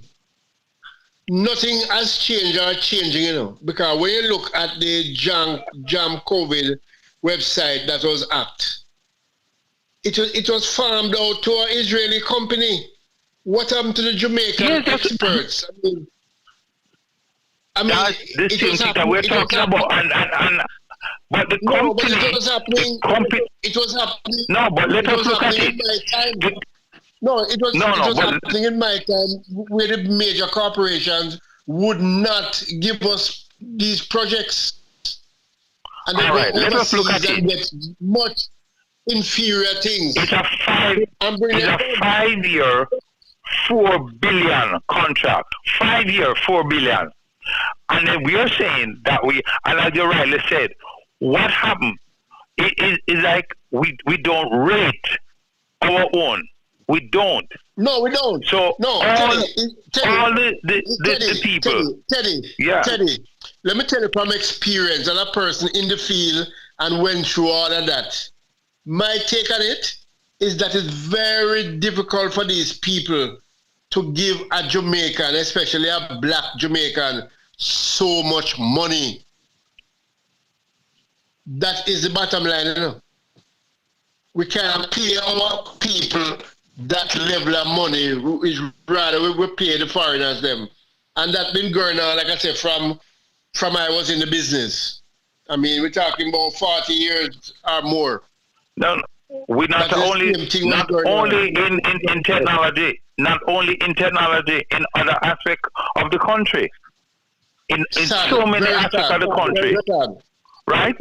nothing has changed or changing, because when you look at the Jam COVID website that was hacked, it was farmed out to an Israeli company. What happened to the Jamaican experts? I mean, that's the same thing that we're talking about. But the company, but it was happening. It was happening. No, but let us look at it. It was happening in my time, where the major corporations would not give us these projects, and they let us look at it. Get much inferior things. It's a 5-year, $4 billion contract. 5-year, $4 billion. And then we are saying that and as you rightly said, what happened is like we don't rate our own. We don't. No, we don't. So no, all Teddy, the people. Teddy, let me tell you from experience, and a person in the field and went through all of that. My take on it is that it's very difficult for these people to give a Jamaican, especially a black Jamaican, so much money. That is the bottom line, We can't pay our people that level of money. Is rather we pay the foreigners them. And that's been going on, like I said, from I was in the business. I mean, we're talking about 40 years or more. No, we're not only in technology, not only in technology, in other aspects of the country, in so many aspects of the country, right?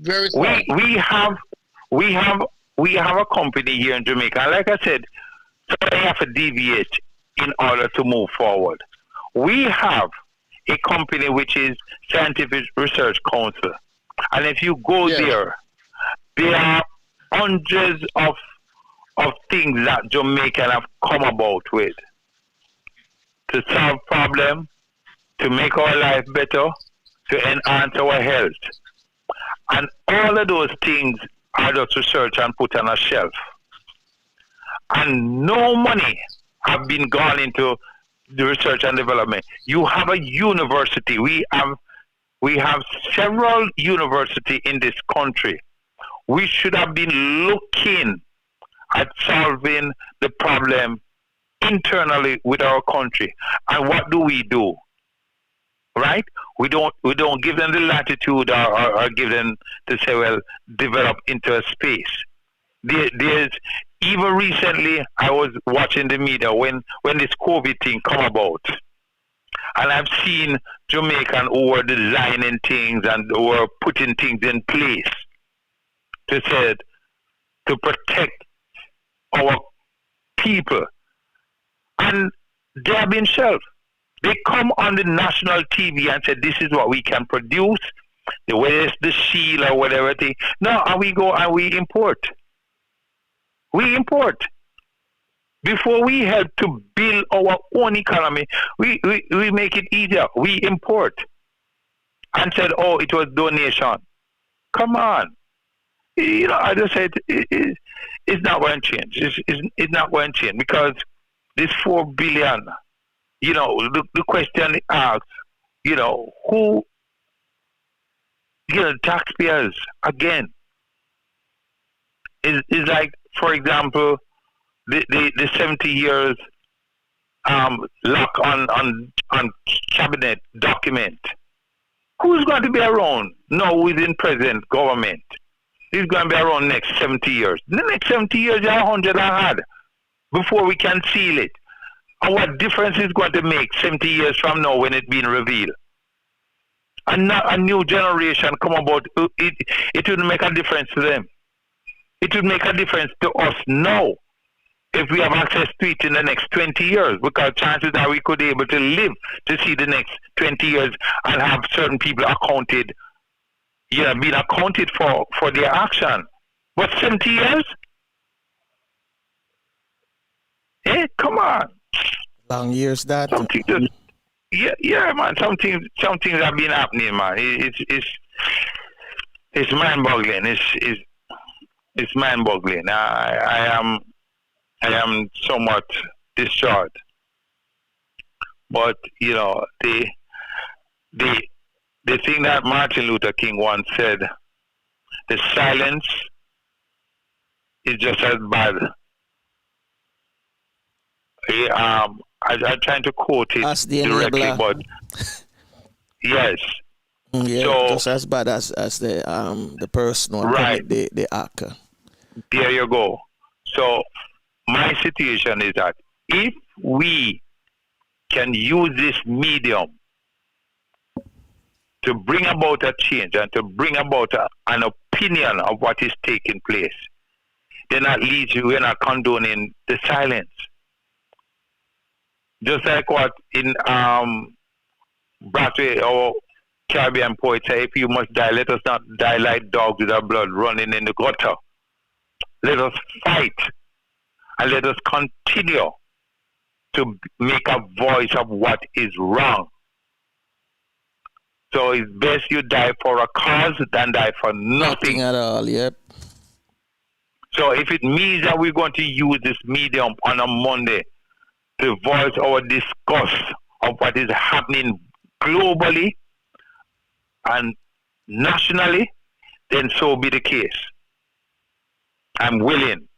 Very sad. We have a company here in Jamaica. Like I said, they have to deviate in order to move forward. We have a company which is Scientific Research Council, and if you go there are hundreds of things that Jamaican have come about with to solve problems, to make our life better, to enhance our health. And all of those things are just research and put on a shelf. And no money have been gone into the research and development. You have a university. We have several universities in this country. We should have been looking at solving the problem internally with our country. And what do? Right? We don't give them the latitude or give them to say, well, develop into a space. There's even recently I was watching the media when this COVID thing come about. And I've seen Jamaican who were designing things and who were putting things in place to protect our people. And they have been shelved. They come on the national TV and say, this is what we can produce, whether it's the shield or whatever thing. No, and we go and we import. We import. Before we help to build our own economy, we make it easier. We import. And said, oh, it was donation. Come on. I just said, it's not going to change. It's not going to change because this $4 billion, the question asks, who, taxpayers, again, is like, for example, the 70 years lock on cabinet document. Who's going to be around now within present government? Who's going to be around next 70 years? The next 70 years, there are 100 I had before we can seal it. And what difference is going to make 70 years from now when it's being revealed? And not a new generation come about, it would make a difference to them. It would make a difference to us now. if we have access to it in the next 20 years, because chances are we could be able to live to see the next 20 years and have certain people accounted, being accounted for their action. But 70 years? Come on. Long years that. Something just, man. Some things have been happening, man. It's mind-boggling. It's mind-boggling. I am somewhat distraught. But the thing that Martin Luther King once said, the silence is just as bad. I'm trying to quote it directly, but yes. Yeah, so, just as bad as the person who right. the act. There you go. So my situation is that if we can use this medium to bring about a change and to bring about an opinion of what is taking place, then at least we're not condoning the silence. Just like what in Bradway or Caribbean poet say, if you must die, let us not die like dogs with our blood running in the gutter. Let us fight and let us continue to make a voice of what is wrong. So it's best you die for a cause than die for nothing at all. Yep. So if it means that we're going to use this medium on a Monday to voice our disgust of what is happening globally and nationally, then so be the case. I'm willing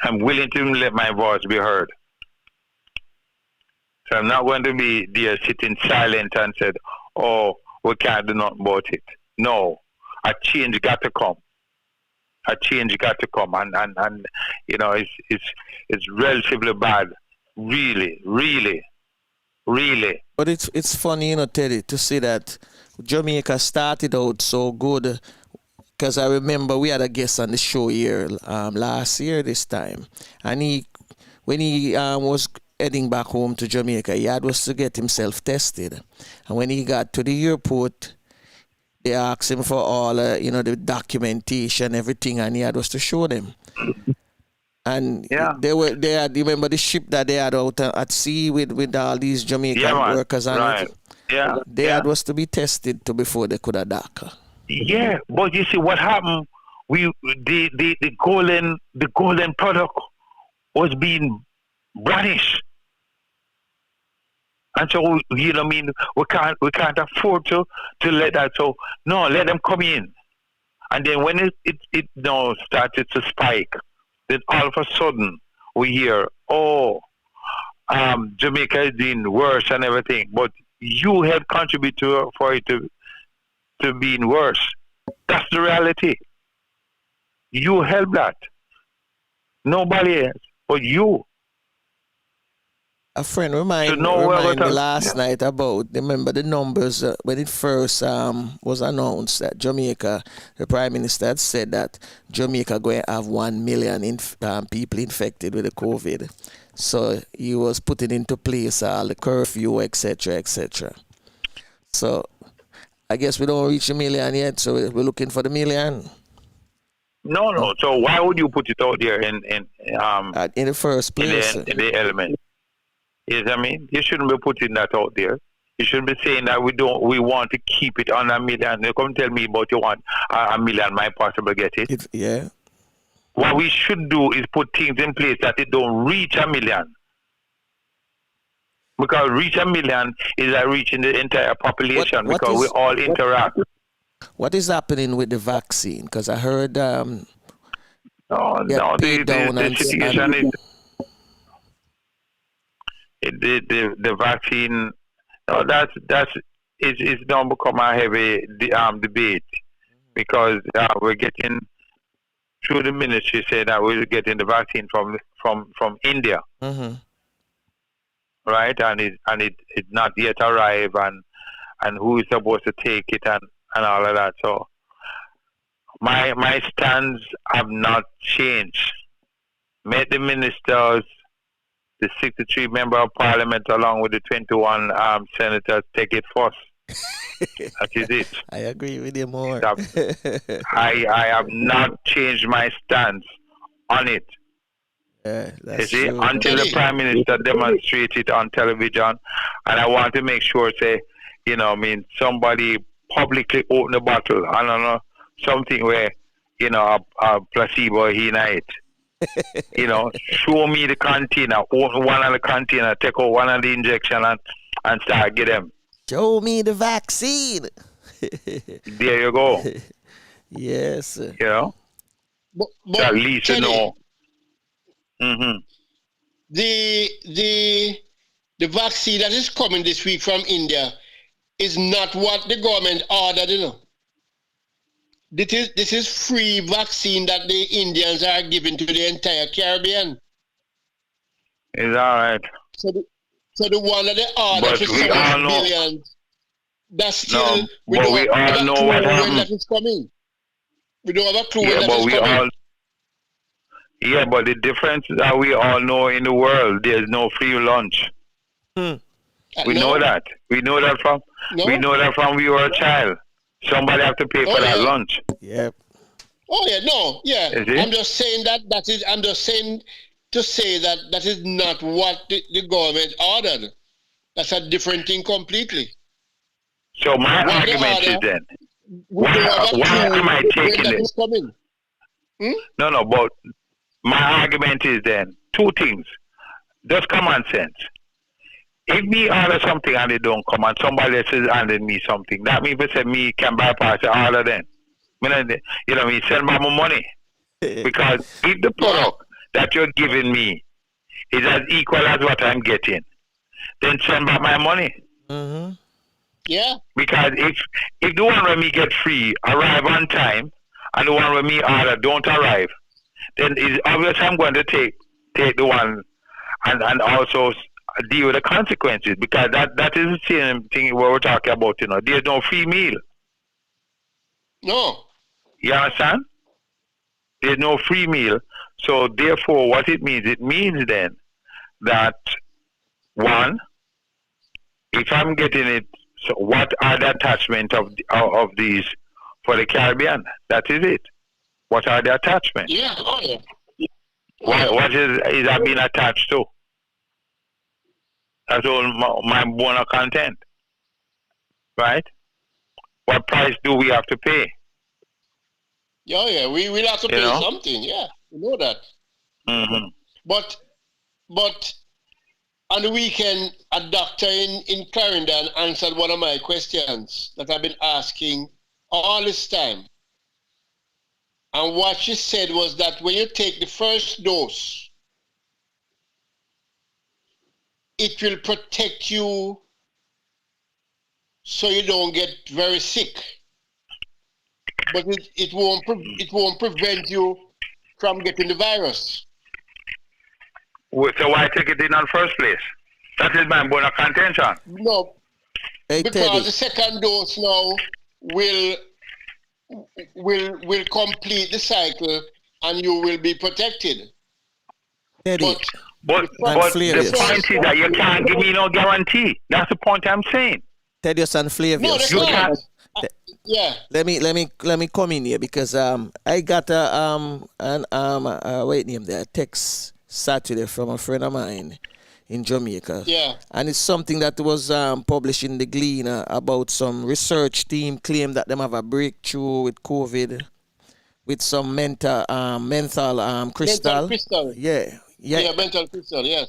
to let my voice be heard. So I'm not going to be there sitting silent and said, oh, we can't do nothing about it. No, a change got to come. A change got to come, and it's relatively bad, really. But it's funny, Teddy, to see that Jamaica started out so good, because I remember we had a guest on the show here last year this time, and when he was heading back home to Jamaica, he had was to get himself tested, and when he got to the airport, they asked him for all, the documentation, everything, and he had was to show them. And they had, remember the ship that they had out at sea with all these Jamaican workers on it? Yeah. They had was to be tested before they could have dock. Yeah, but you see what happened? The golden product was being brandished. And so, we can't afford to let that. So, no, let them come in. And then when it now started to spike, then all of a sudden we hear, Jamaica is doing worse and everything. But you helped contribute for it to being worse. That's the reality. You helped that. Nobody else but you. A friend reminded me last night about, remember the numbers when it first was announced that Jamaica, the Prime Minister had said that Jamaica going to have 1 million people infected with the COVID. So he was putting into place all the curfew, etc., etc. So I guess we don't reach 1 million yet, so we're looking for the 1 million. No. So why would you put it out there in the first place? In the element. Yes, I mean, you shouldn't be putting that out there. You shouldn't be saying that we want to keep it on 1 million. You come tell me about you want 1 million, might possibly get it. Yeah. What we should do is put things in place that it don't reach 1 million. Because reach 1 million is like reaching the entire population because we all interact. What is happening with the vaccine? Because I heard the situation is the vaccine. No, it's now become a heavy debate because we're getting through the ministry saying that we're getting the vaccine from India, right? And it's not yet arrived, and who is supposed to take it and all of that. So my stands have not changed. Met the ministers, the 63 member of parliament, along with the 21 senators, take it first. That is it. I agree with you more. I have not changed my stance on it. Yeah, You that's see, true. until the Prime Minister demonstrates it on television, and I want to make sure, say, somebody publicly open the bottle. I don't know, something where, a placebo in it. Show me the container, open one of the container, take out one of the injection and start get them. Show me the vaccine. There you go. Yes. But So at least Teddy, you know. Mm-hmm. the vaccine that is coming this week from India is not what the government ordered, This is free vaccine that the Indians are giving to the entire Caribbean. It's all right. So the one that they ordered But for we all know. billions, that's still No, but we all know what when happened. that is coming. We don't have a clue when Yeah, that but is we coming. all. Yeah, but the difference is that we all know in the world there's no free lunch. We know that. We know that from. No? We know that from we were a child. Somebody have to pay for that lunch. Yep. Oh yeah, no, yeah. Is it? I'm just saying that is. I'm just saying to say that is not what the government ordered. That's a different thing completely. So my What they argument is order, then, we don't have a why clue am I when taking that it? is coming. No, but my argument is then two things. Just common sense. If me order something and they don't come and somebody else is handing me something, that means they say me can bypass the order then. Send back my money. Because if the product that you're giving me is as equal as what I'm getting, then send back my money. Mm-hmm. Yeah. Because if the one where me get free arrive on time and the one where me order don't arrive, then it's obvious I'm going to take the one and also deal with the consequences, because that is the same thing what we're talking about. There's no free meal. No. You understand? There's no free meal. So therefore, what it means then that one, if I'm getting it, so what are the attachment of these for the Caribbean? That is it. What are the attachments? Yeah. Oh yeah. What is that being attached to? That's all my bonus content. Right? What price do we have to pay? Yeah. We will have to pay something. Yeah, we know that. Mm-hmm. But on the weekend, a doctor in Clarendon answered one of my questions that I've been asking all this time. And what she said was that when you take the first dose, it will protect you so you don't get very sick. But it won't prevent you from getting the virus. So why take it in the first place? That is my bonus contention. No, because Teddy. the second dose now will complete the cycle and you will be protected. Teddy. But Flavius. the point is that you can't give me no guarantee. That's the point I'm saying. Tedious and Flavius. No, they can't. Yeah. Let me come in here because I got a text Saturday from a friend of mine in Jamaica. Yeah. And it's something that was published in the Gleaner about some research team claim that them have a breakthrough with COVID with some menthol crystal. Menthol crystal. Yeah, menthol crystal, yes.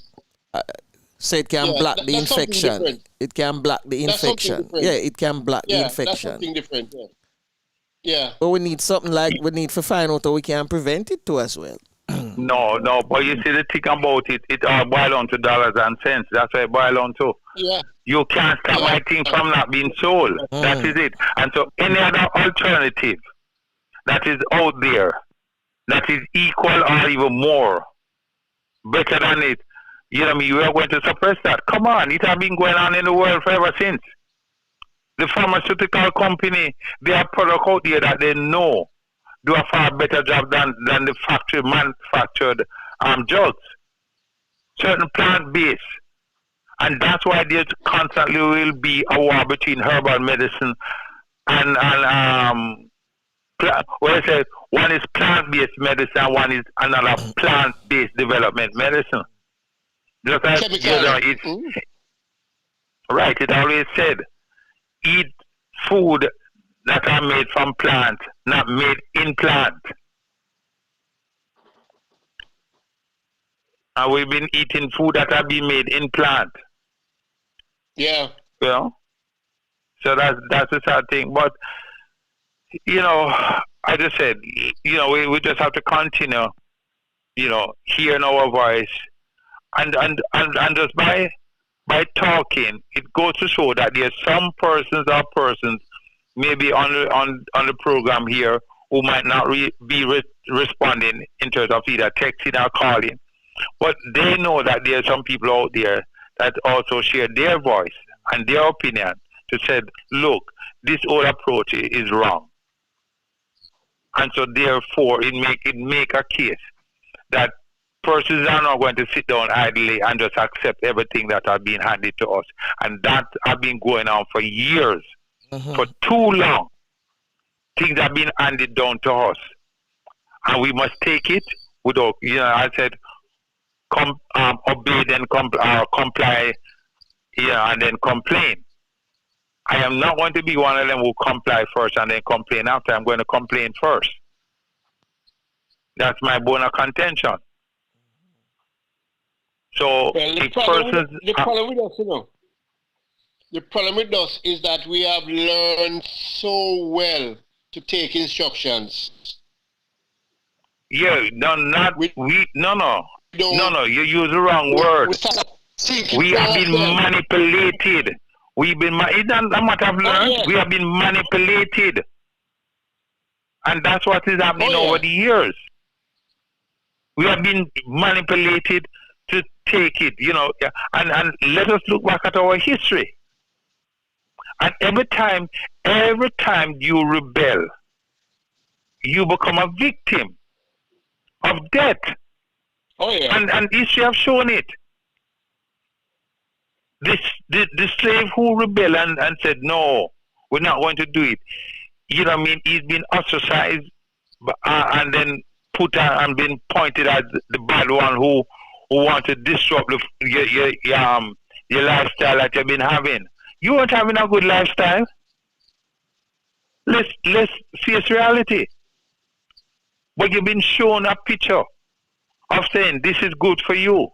So it can block the infection. It can block the infection. Yeah, it can block the infection. That's something different, yeah. Yeah. But we need something like we need to find out how we can prevent it too as well. No, but you see the thing about it all boils down to dollars and cents. That's what it boils down to. Yeah. You can't stop my thing from not being sold. That is it. And so any other alternative that is out there that is equal or even more better than it, you are going to suppress that. Come on, it has been going on in the world forever since. The pharmaceutical company, they have product out there that they know do a far better job than the factory manufactured drugs, certain plant-based. And that's why there constantly will be a war between herbal medicine and what I say, one is plant-based medicine, one is another plant-based development medicine. Just as right, it always said, eat food that are made from plant, not made in plant. And we've been eating food that are being made in plant. Yeah. You know? So that's the sad thing. But, you know, I just said, you know, we just have to continue, you know, hearing our voice. And just by talking, it goes to show that there's some persons maybe on the program here who might not be responding in terms of either texting or calling. But they know that there are some people out there that also share their voice and their opinion to say, look, this whole approach is wrong. And so therefore it make a case that persons are not going to sit down idly and just accept everything that are being handed to us. And that has been going on for years, for too long. Things have been handed down to us. And we must take it without, you know, I said, obey then comply, yeah, and then complain. I am not going to be one of them who comply first and then complain after. I'm going to complain first. That's my bone of contention. So the problem with us, you know, the problem with us is that we have learned so well to take instructions. Yeah, no, you use the wrong word. We have been manipulated. We've been, it's not a matter of learned. We have been manipulated. And that's what is happening over the years. We have been manipulated to take it, you know, and let us look back at our history. And every time you rebel, you become a victim of death. Oh yeah. And history have shown it. The slave who rebelled and said, no, we're not going to do it. You know what I mean? He's been ostracized and then put and been pointed as the bad one who want to disrupt your lifestyle that you've been having. You weren't having a good lifestyle. Let's face reality. But you've been shown a picture of saying this is good for you.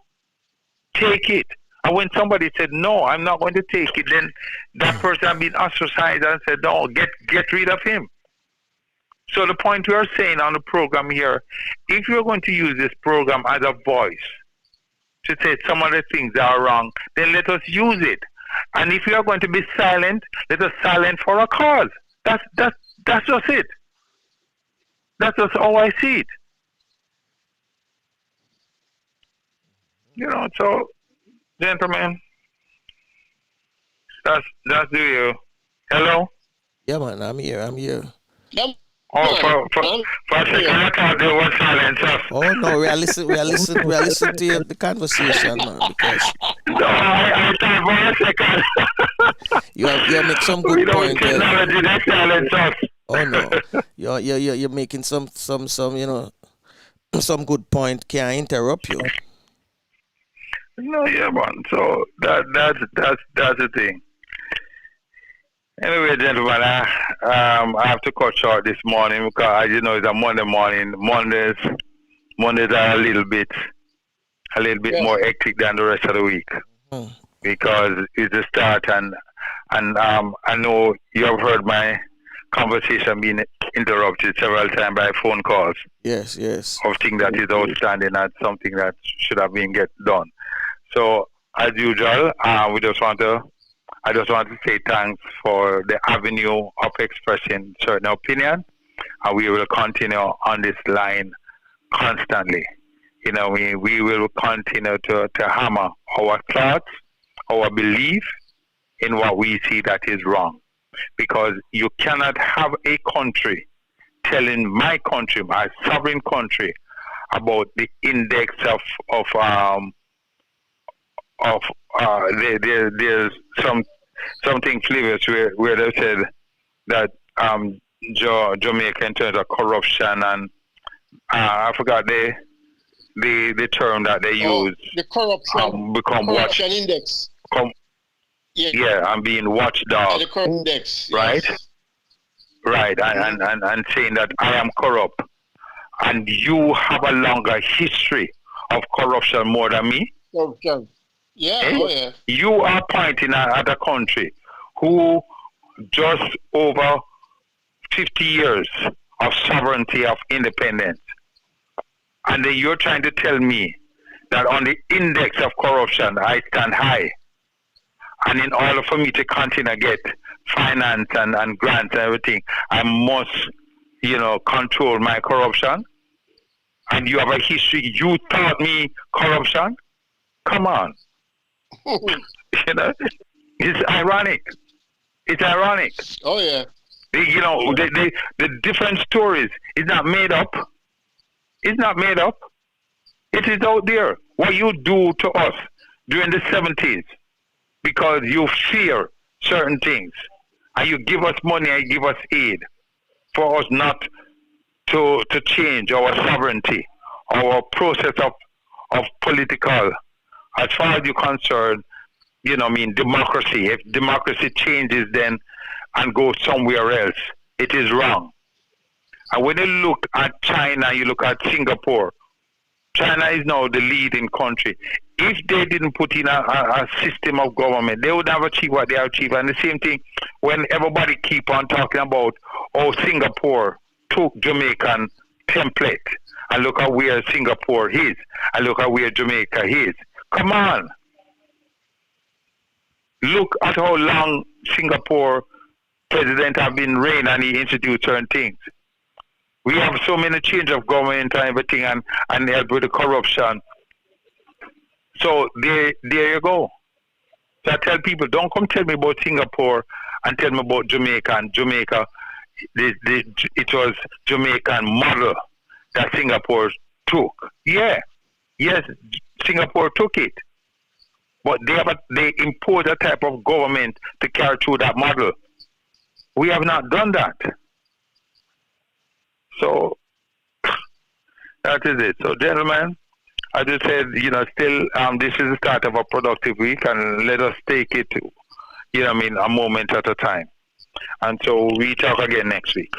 Take it. And when somebody said, no, I'm not going to take it, then that person had been ostracized and said, no, get rid of him. So the point we are saying on the program here, if you're going to use this program as a voice to say some of the things are wrong, then let us use it. And if you are going to be silent, let us silent for a cause. That's just it. That's just how I see it. You know, so gentlemen, that's you. Hello? Yeah, man, I'm here. Yep. Oh, for a second I thought there was silence. Oh no, we are listening to the conversation, man. Because no, I thought for a second. you make some good point. Technology that silence us. Oh no, you're making some you know some good point. Can't interrupt you. No, yeah, man. So that's the thing. Anyway, gentlemen, I have to cut short this morning because, as you know, it's a Monday morning. Mondays are a little bit more hectic than the rest of the week because it's the start, and I know you have heard my conversation being interrupted several times by phone calls. Yes. Of things that is outstanding and something that should have been get done. So, as usual, I just want to say thanks for the avenue of expressing certain opinion, and we will continue on this line constantly. You know, we will continue to hammer our thoughts, our belief in what we see that is wrong. Because you cannot have a country telling my country, my sovereign country, about the index of there's something flavors where they said that Jamaica in terms of corruption and I forgot the term that they use. The corruption corruption index. I'm being watchdog. The corruption index. Right? Yes. Right. And saying that I am corrupt. And you have a longer history of corruption more than me. Corruption. Yeah, eh? oh yeah. You are pointing at a country who just over 50 years of sovereignty, of independence. And then you're trying to tell me that on the index of corruption, I stand high. And in order for me to continue to get finance and grants and everything, I must, control my corruption. And you have a history. You taught me corruption? Come on. It's ironic. It's ironic. Oh, yeah. The different stories is not made up. It's not made up. It is out there. What you do to us during the 70s because you fear certain things and you give us money and you give us aid for us not to change our sovereignty, our process of political, as far as you're concerned, democracy. If democracy changes then and goes somewhere else, it is wrong. And when you look at China, you look at Singapore, China is now the leading country. If they didn't put in a system of government, they would have achieved what they have achieved. And the same thing when everybody keep on talking about, Singapore took Jamaican template, and look at where Singapore is, and look at where Jamaica is. Come on. Look at how long Singapore president have been reigning and he introduced certain things. We have so many change of government and everything and help with the corruption. So there you go. So I tell people, don't come tell me about Singapore and tell me about Jamaica. And Jamaica, it was Jamaican model that Singapore took. Yeah. Yes, Singapore took it. But they impose a type of government to carry through that model. We have not done that. So that is it. So, gentlemen, I just said, still, this is the start of a productive week, and let us take it, a moment at a time. And so we talk again next week.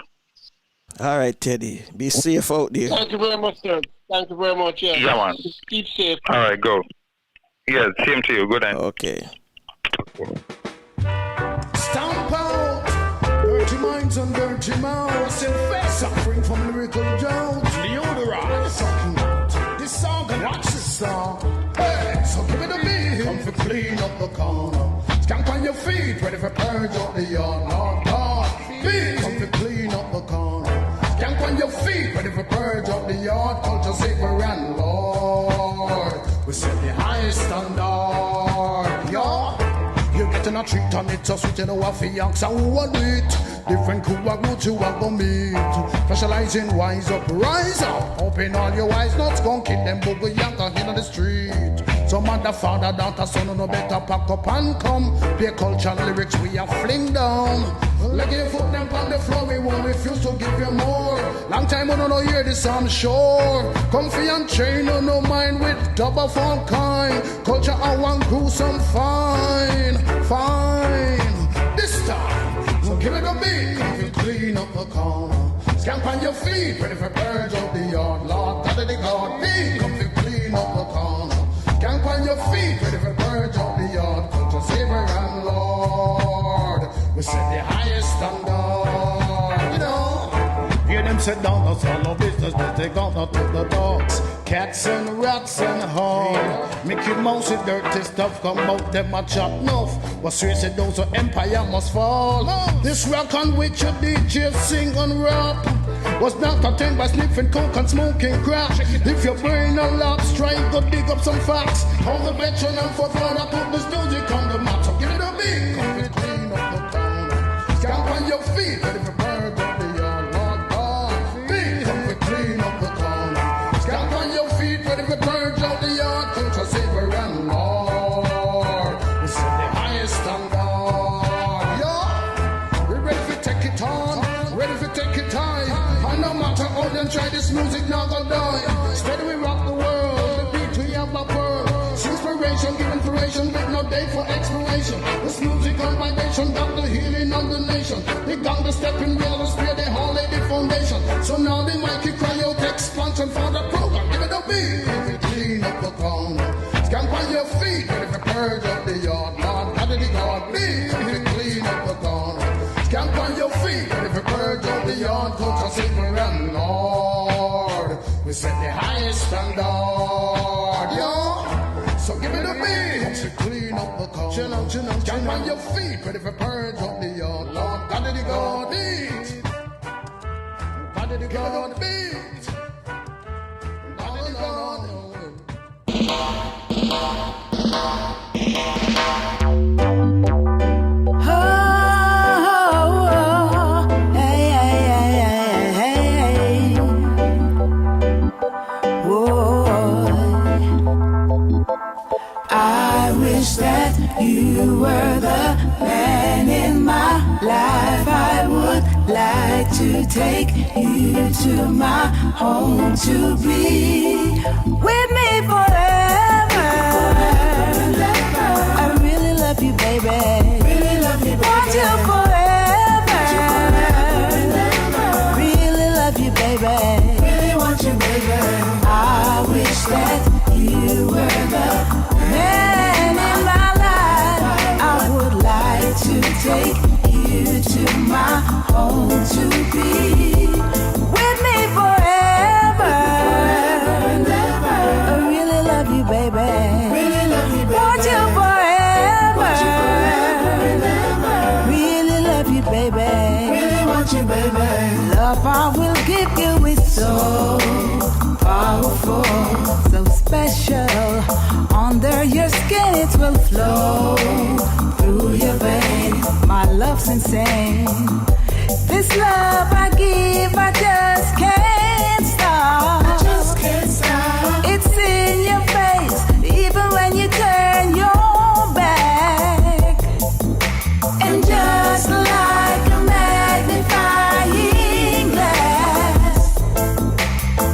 All right, Teddy. Be safe out there. Thank you very much, sir. Thank you very much. Yeah, man. Keep safe. All right, go. Yeah, same to you. Good night. Okay. Stamp out dirty minds and dirty mouths and face suffering from lyrical doubt. Deodorant sucking out this song and watch this song. Hey, so give it a beat. Come for clean up the corner. Skank on your feet, ready for purge out the yard. Lord God, beat. Come for clean up the corner. Skank on your feet, ready for purge out the yard. Culture saver and Lord, we set the highest standard. Yeah. You getting a treat on it, so sweet, waffy yanks, and who want it? Different crew I go to, I go meet. Specializing wise up, rise up. Open all your eyes, not gon' keep them boogie yanker in the street. So mother, father, daughter, son, no better pack up and come. Play culture lyrics, we are fling down. Leg your foot them on the floor, we won't refuse to give you more. Long time we don't hear this, I'm sure. Comfy and chain, no mind with double form kind. Culture I want gruesome, fine. This time, so give it a beat. If you clean up the corner, scamp on your feet, ready for purge of the yard. Lord, God of the God, beat. If you clean up the corner, scamp on your feet, ready for purge of the yard. Culture saver and Lord, we set the highest standard. Hear them sit down, that's all no business, but they gonna take the dogs. Cats and rats and hog. Mickey Mouse is dirty stuff, come out them a chop enough. But seriously, those who empire must fall. This rock on which your DJ sing and rap was not a thing by sniffing coke and smoking crack. If your brain a lapse, try go dig up some facts. All the veteran and for father put this music on the map. So give it a beat, come and clean up the town. Stamp on your feet, ready for bird of the yard. Lord God, beat, come and clean up the corner. Stamp on this music now go die. Steady we rock the world, the beat we have a pearl. Inspiration, give inspiration with no day for expiration. This music on vibration, got the healing of the nation. They got the stepping wheel, the spirit, they hold the foundation. So now the mighty cry out expansion for the program. Give it a beat, if you clean up the corner. Stamp on your feet, if you purge up the yard. Lord, God of the God, beat, if you clean up the corner. Stamp on your feet, if you purge up the yard. Coach us Savior and Lord. We set the highest standard, yo. So give it a beat to clean up the corner. Chin up, stand on your feet, ready for purge up the yard. Lord, God of the God, beat. God of the God, beat. God of the God. I wish that you were the man in my life. I would like to take you to my home to be with me forever. I really love you, baby. Want you forever. Really love you, baby. Really want you, baby. I wish that you were the man in my life. I would like to take you to my home to be with me forever. I really love you, baby. Want you forever. Really love you, baby. Really want you, baby. Love I will give you is so powerful, so special. Under your skin it will flow through your vein. My love's insane. This love I give, I just can't stop. I just can't stop. It's in your face, even when you turn your back. And just like a magnifying glass,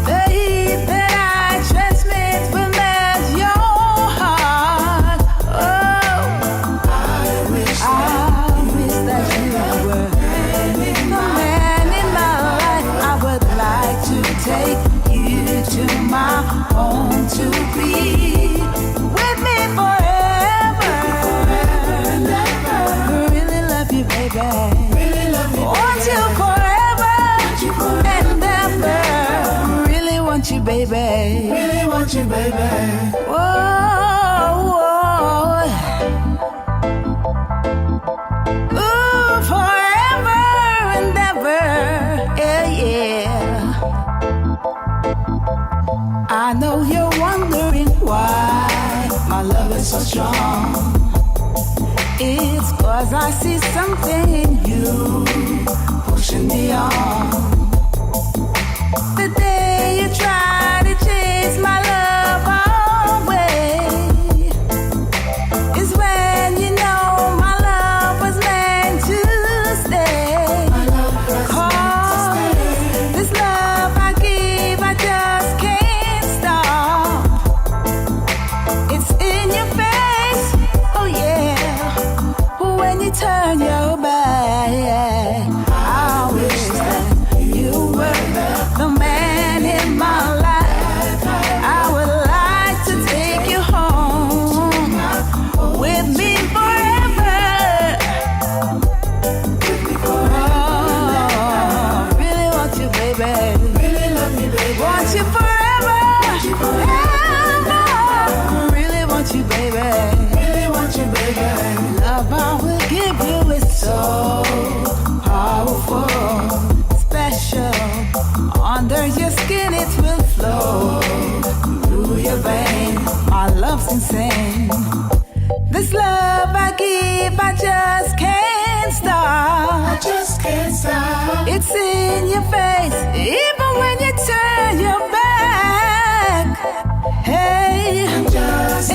the heat that I transmit will melt your heart. Oh, I wish that you were the man in my life. I would like to take you to my home to be with me forever. Really love you, baby. Want you forever and ever. Really want you, baby. Really want you, baby. Whoa, whoa. Ooh, forever and ever. Yeah, yeah. I know you're wondering why my love is so strong. It's 'cause I see something in you pushing me on. The day you try to chase my love away is when you know my love was meant to stay. 'Cause this love I give, I just can't stop. It's in your face, oh yeah. When you turn your back, I wish that you were the man in my life. I would like to take you home with me forever. Oh, really want you, baby. Really love you, baby. Want you forever. Really want you, baby. Really want you, baby. Love I will give you is so powerful, special. Under your skin it will flow through your vein. My love's insane. This love I give, I just can't stop. I just can't stop. It's in your face, even when you turn your back. Hey, and just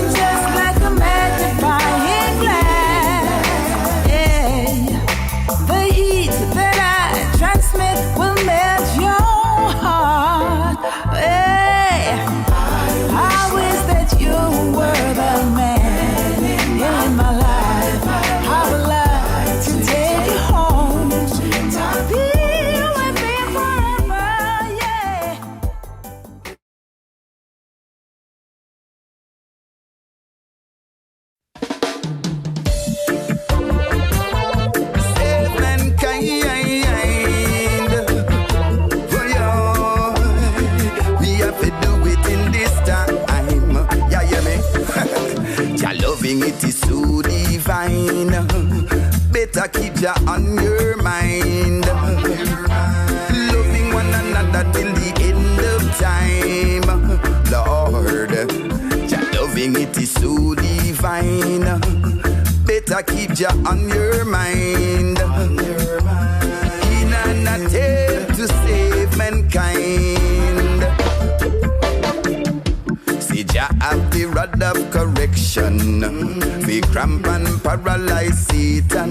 like a magnifying glass, yeah, the heat that I transmit will melt your heart. Jah on your mind. Loving one another till the end of time. Lord, Jah loving it is so divine. Better keep Jah on your mind. In an attempt to save mankind. See Jah have the rod of correction. We cramp and paralyze Satan.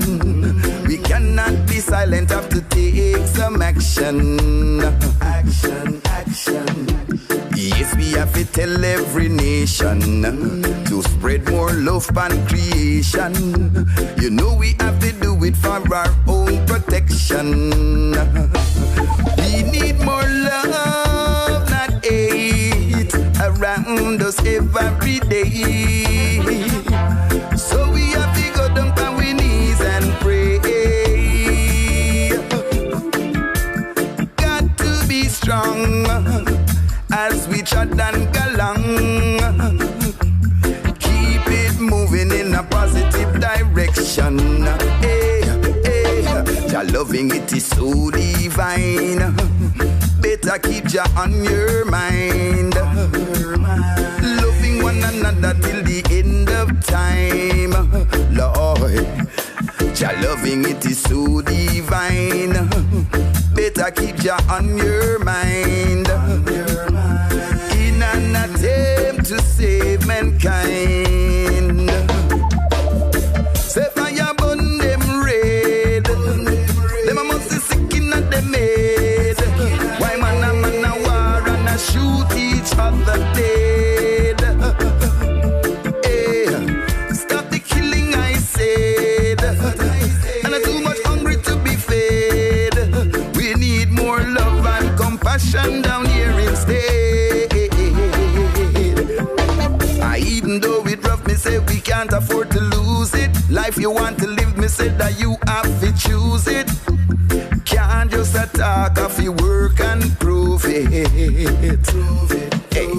We cannot be silent, have to take some action. Action, action. Yes, we have to tell every nation to spread more love and creation. You know we have to do it for our own protection. We need more love, not hate, around us every day. So we have to go down on our knees and pray. Got to be strong as we trot and go along. Keep it moving in a positive direction. Hey, hey, Jah loving it is so divine. Better keep Jah on your mind. Loving one another till the end of time. Lord, Jah loving it is so divine. Better keep Jah on your mind. In an attempt to save mankind. Say fire burn them red. Them a must be sick in a them head. Why man a war and a shoot each other dead? Hey, stop the killing I said. And a too much hungry to be fed. We need more love and compassion down here instead. Even though it rough, me say we can't afford to lose it. Life you want to live, me say that you have to choose it. Can't just attack if you work and prove it. Hey,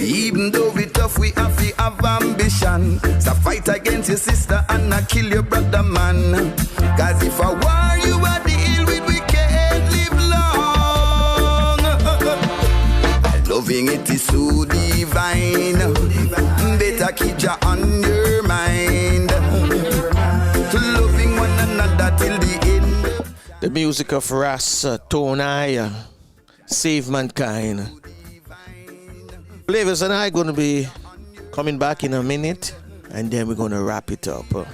even though we tough, we have to have ambition. So fight against your sister and not kill your brother, man. Cause if I war you are deal with, we can't live long. Loving it is so divine. Better keep Jah on your mind. Loving one another till the end. The music of Ras Tonai, Save Mankind. Flavors and I gonna be coming back in a minute, and then we're gonna wrap it up. To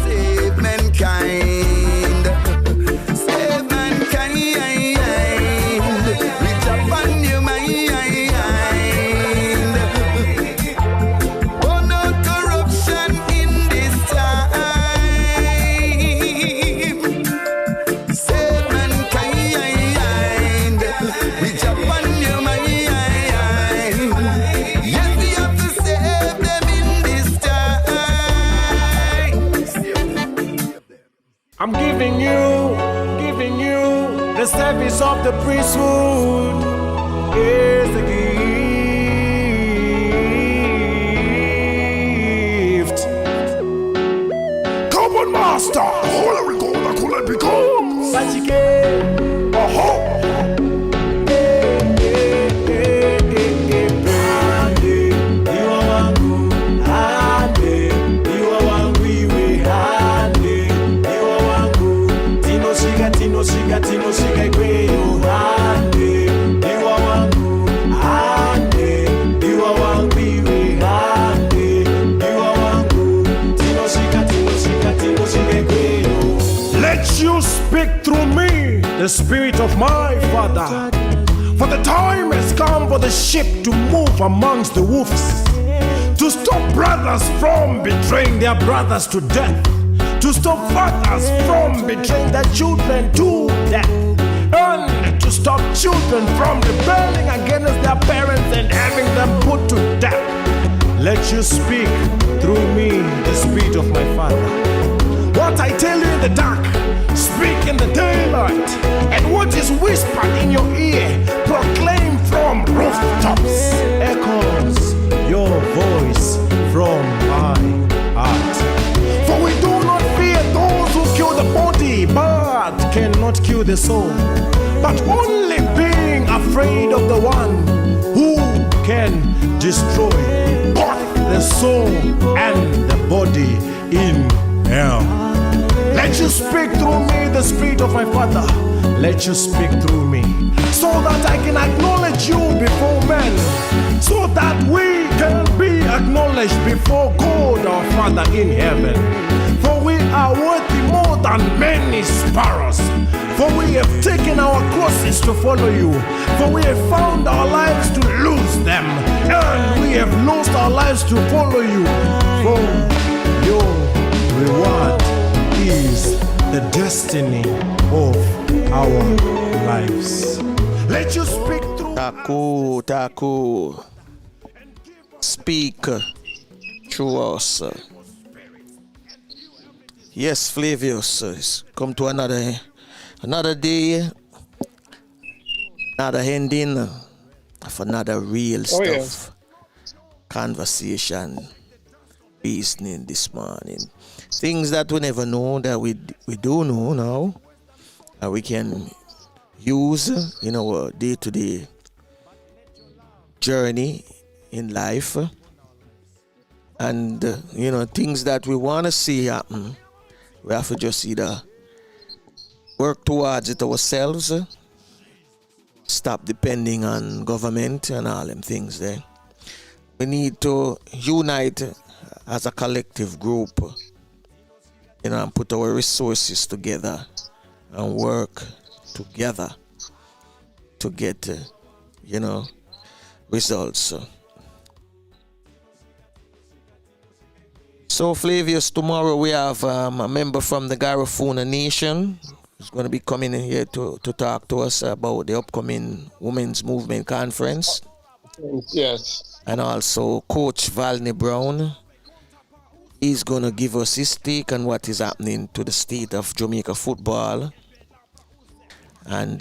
save mankind. Save mankind. Reach up on your mind. I'm giving you the service of the priesthood. Here's the gift. Come on, master. How we go? That could I become? Sachike. Oh. Tino shika kweyo hande iwa wangu hande iwa wangu iwe hande iwa wangu tino shika kweyo. Let you speak through me, the spirit of my Father. For the time has come for the sheep to move amongst the wolves, to stop brothers from betraying their brothers to death, to stop fathers from betraying their children to death, and to stop children from rebelling against their parents and having them put to death. Let you speak through me, the spirit of my Father. What I tell you in the dark, speak in the daylight, and what is whispered in your ear, proclaim from rooftops. Echoes your voice from my heart. For we do not fear those who kill the rescue the soul, but only being afraid of the one who can destroy both the soul and the body in hell. Let you speak through me, the Spirit of my Father. Let you speak through me, so that I can acknowledge you before men, so that we can be acknowledged before God our Father in heaven. For we are worthy more than many sparrows. For we have taken our crosses to follow you. For we have found our lives to lose them, and we have lost our lives to follow you. For your reward is the destiny of our lives. Let you speak through. Taku. Speak through us. Yes, Flavius, it's come to another day, another ending of another real stuff conversation reasoning this morning. Things that we never know that we do know now, and we can use in our day-to-day journey in life, and things that we want to see happen. We have to just either work towards it ourselves, stop depending on government and all them things there. We need to unite as a collective group, and put our resources together and work together to get, results. So, Flavius, tomorrow we have a member from the Garifuna Nation who's going to be coming in here to talk to us about the upcoming Women's Movement Conference. Yes. And also Coach Valney Brown. He's going to give us his take on what is happening to the state of Jamaica football. And,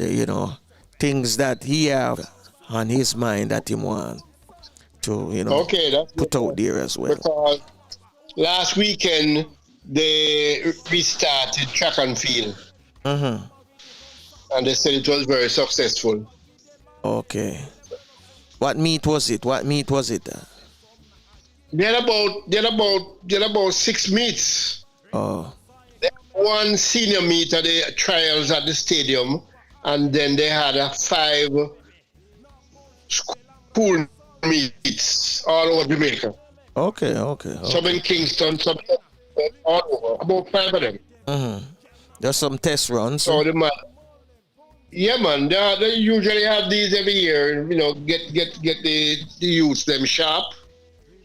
things that he have on his mind that he want to, put out there as well. Because last weekend, they restarted track and field. Mm-hmm. And they said it was very successful. Okay. What meet was it? They had about 6 meets. Oh. They had one senior meet at the trials at the stadium, and then they had 5 school meets all over Jamaica. Okay. Some in Kingston, some all over. About 5 of them. Mm-hmm. There's some test runs. So they usually have these every year. Get the youths them sharp.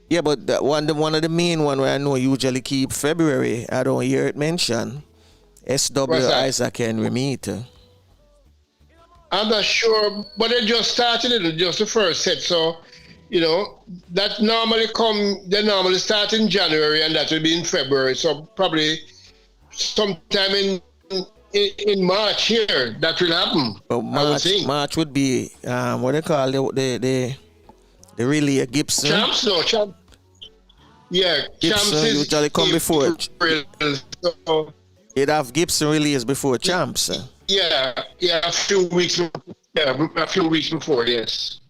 Yeah, but one of the main one where I know usually keep February. I don't hear it mentioned. SW Isaac Henry meet. I'm not sure, but they just started it, just the first set. So, that they normally start in January, and that will be in February. So probably sometime in March here, that will happen. Well, March would be what they call the really Gibson. Champs. Yeah, Gibson Champs usually come before. So, it have Gibson release before Champs. Yeah, a few weeks before. Yes.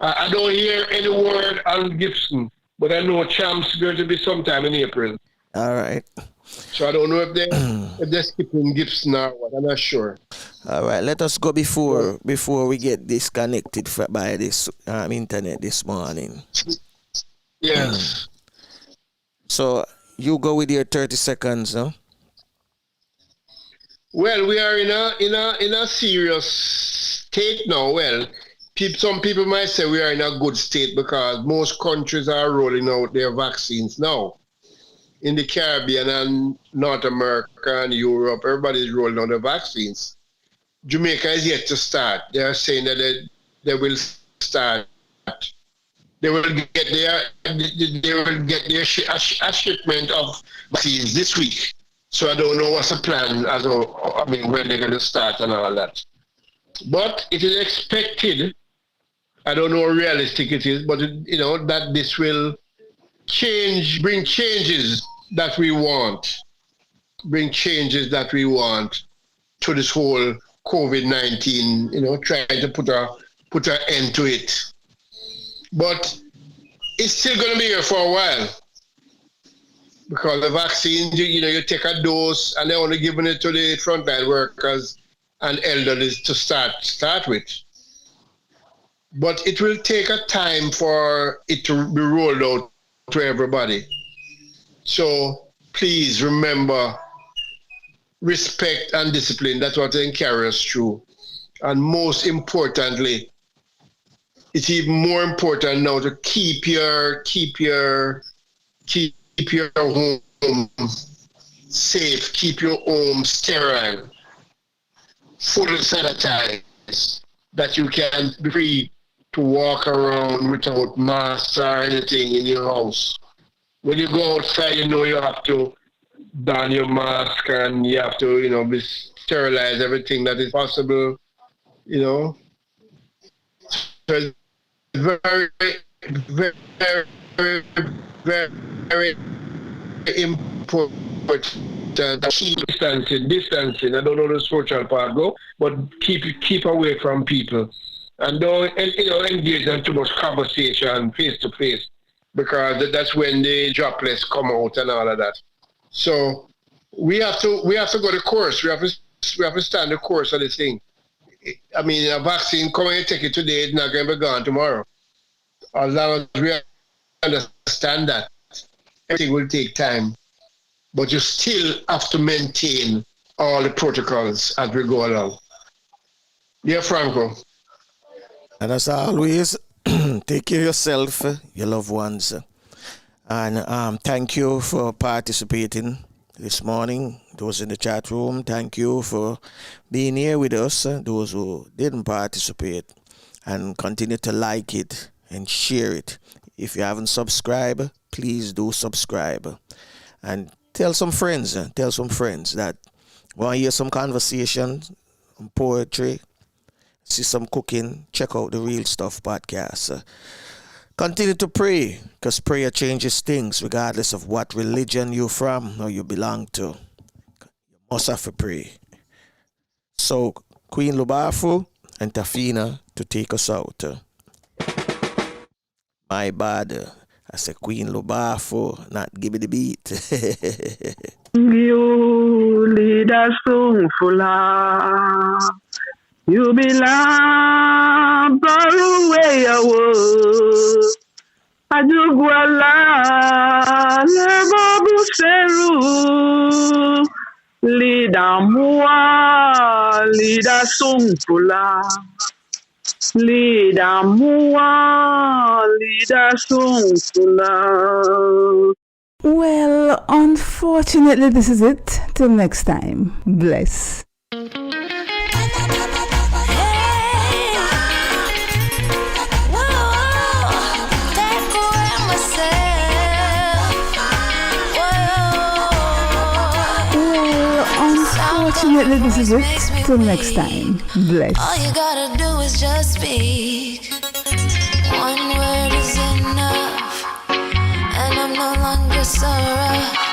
I don't hear any word on Gibson, but I know Champs going to be sometime in April. All right. So I don't know if they're skipping Gibson or what. I'm not sure. All right. Let us go before we get disconnected by this internet this morning. Yes. So you go with your 30 seconds, no? Well, we are in a serious state now. Well, some people might say we are in a good state because most countries are rolling out their vaccines now. In the Caribbean and North America and Europe, everybody's rolling out their vaccines. Jamaica is yet to start. They are saying that they will start. They will get their shipment of vaccines this week. So I don't know what's the plan when they're going to start and all that. But it is expected. I don't know how realistic it is, but that this will bring changes that we want. to this whole COVID-19, trying to put an end to it. But it's still going to be here for a while. Because the vaccine, you take a dose and they're only giving it to the frontline workers and elderly to start with. But it will take a time for it to be rolled out to everybody. So please remember, respect and discipline. That's what they carry us through. And most importantly, it's even more important now to keep your home safe, keep your home sterile, fully sanitized, that you can be free to walk around without masks or anything in your house. When you go outside, you have to don your mask and you have to, be sterilize everything that is possible, So it's very, very, very, very, very important to keep distancing. I don't know the social part go, but keep away from people. And don't engage in too much conversation face to face, because that's when the droplets come out and all of that. So we have to go the course. We have to stand the course of this thing. I mean, a vaccine coming and take it today, it's not going to be gone tomorrow. As long as we understand that, everything will take time. But you still have to maintain all the protocols as we go along. Yeah, Franco. And as always, take care of yourself, your loved ones. And thank you for participating this morning. Those in the chat room, thank you for being here with us. Those who didn't participate, and continue to like it and share it. If you haven't subscribed, please do subscribe. And tell some friends that want to hear some conversation, some poetry, see some cooking, check out the Real Stuff podcast. Continue to pray, because prayer changes things regardless of what religion you're from or you belong to. You must have to pray. So, Queen Lubafu and Tafina to take us out. My bad. I said Queen Lubafu, not give me the beat. You lead us song full. You belong far away away. Ajugwala lebo buseru. Lida mua, lida sungfula. Lida mua, lida sungfula. Well, unfortunately, this is it. Till next time. Bless. Unfortunately, this is it. Till next time. Bless. All you gotta do is just speak. One word is enough, and I'm no longer so rough.